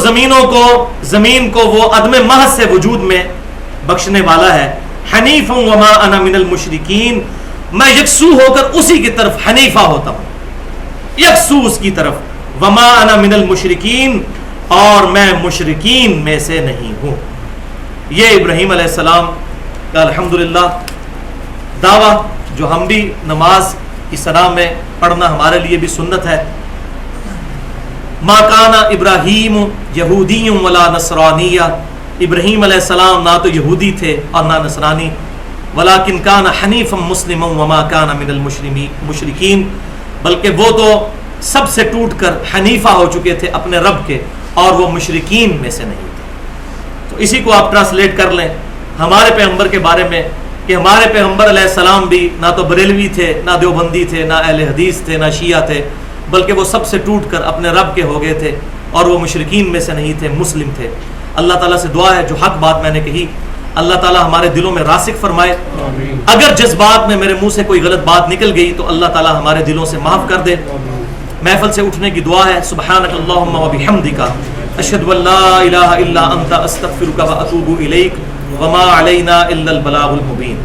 زمین کو وہ عدم محض سے وجود میں بخشنے والا ہے. حنیفا وما انا من المشرکین، میں یکسو ہو کر اسی کی طرف حنیفہ ہوتا ہوں، یکسو اس کی طرف. وما انا من المشرکین، اور میں مشرکین میں سے نہیں ہوں. یہ ابراہیم علیہ السلام کا الحمدللہ دعویٰ، جو ہم بھی نماز کی صلاح میں پڑھنا ہمارے لیے بھی سنت ہے. ما کان ابراہیم یہودی ولا نصرانیہ، ابراہیم علیہ السلام نہ تو یہودی تھے اور نہ نصرانی. ولکن کان حنیفا مسلما وما کان من المشرکین، بلکہ وہ تو سب سے ٹوٹ کر حنیفہ ہو چکے تھے اپنے رب کے، اور وہ مشرکین میں سے نہیں تھے. تو اسی کو آپ ٹرانسلیٹ کر لیں ہمارے پیغمبر کے بارے میں کہ ہمارے پیغمبر علیہ السلام بھی نہ تو بریلوی تھے، نہ دیوبندی تھے، نہ اہل حدیث تھے، نہ شیعہ تھے، بلکہ وہ سب سے ٹوٹ کر اپنے رب کے ہو گئے تھے، اور وہ مشرکین میں سے نہیں تھے، مسلم تھے. اللہ تعالیٰ سے دعا ہے جو حق بات میں نے کہی اللہ تعالیٰ ہمارے دلوں میں راسخ فرمائے. اگر جذبات میں میرے منہ سے کوئی غلط بات نکل گئی تو اللہ تعالیٰ ہمارے دلوں سے معاف کر دے. محفل سے اٹھنے کی دعا ہے. سبحانک اللہم و بحمدک، اشہد ان لا الہ الا انت، استغفرک و اتوب الیک، وما علینا الا البلاغ المبین.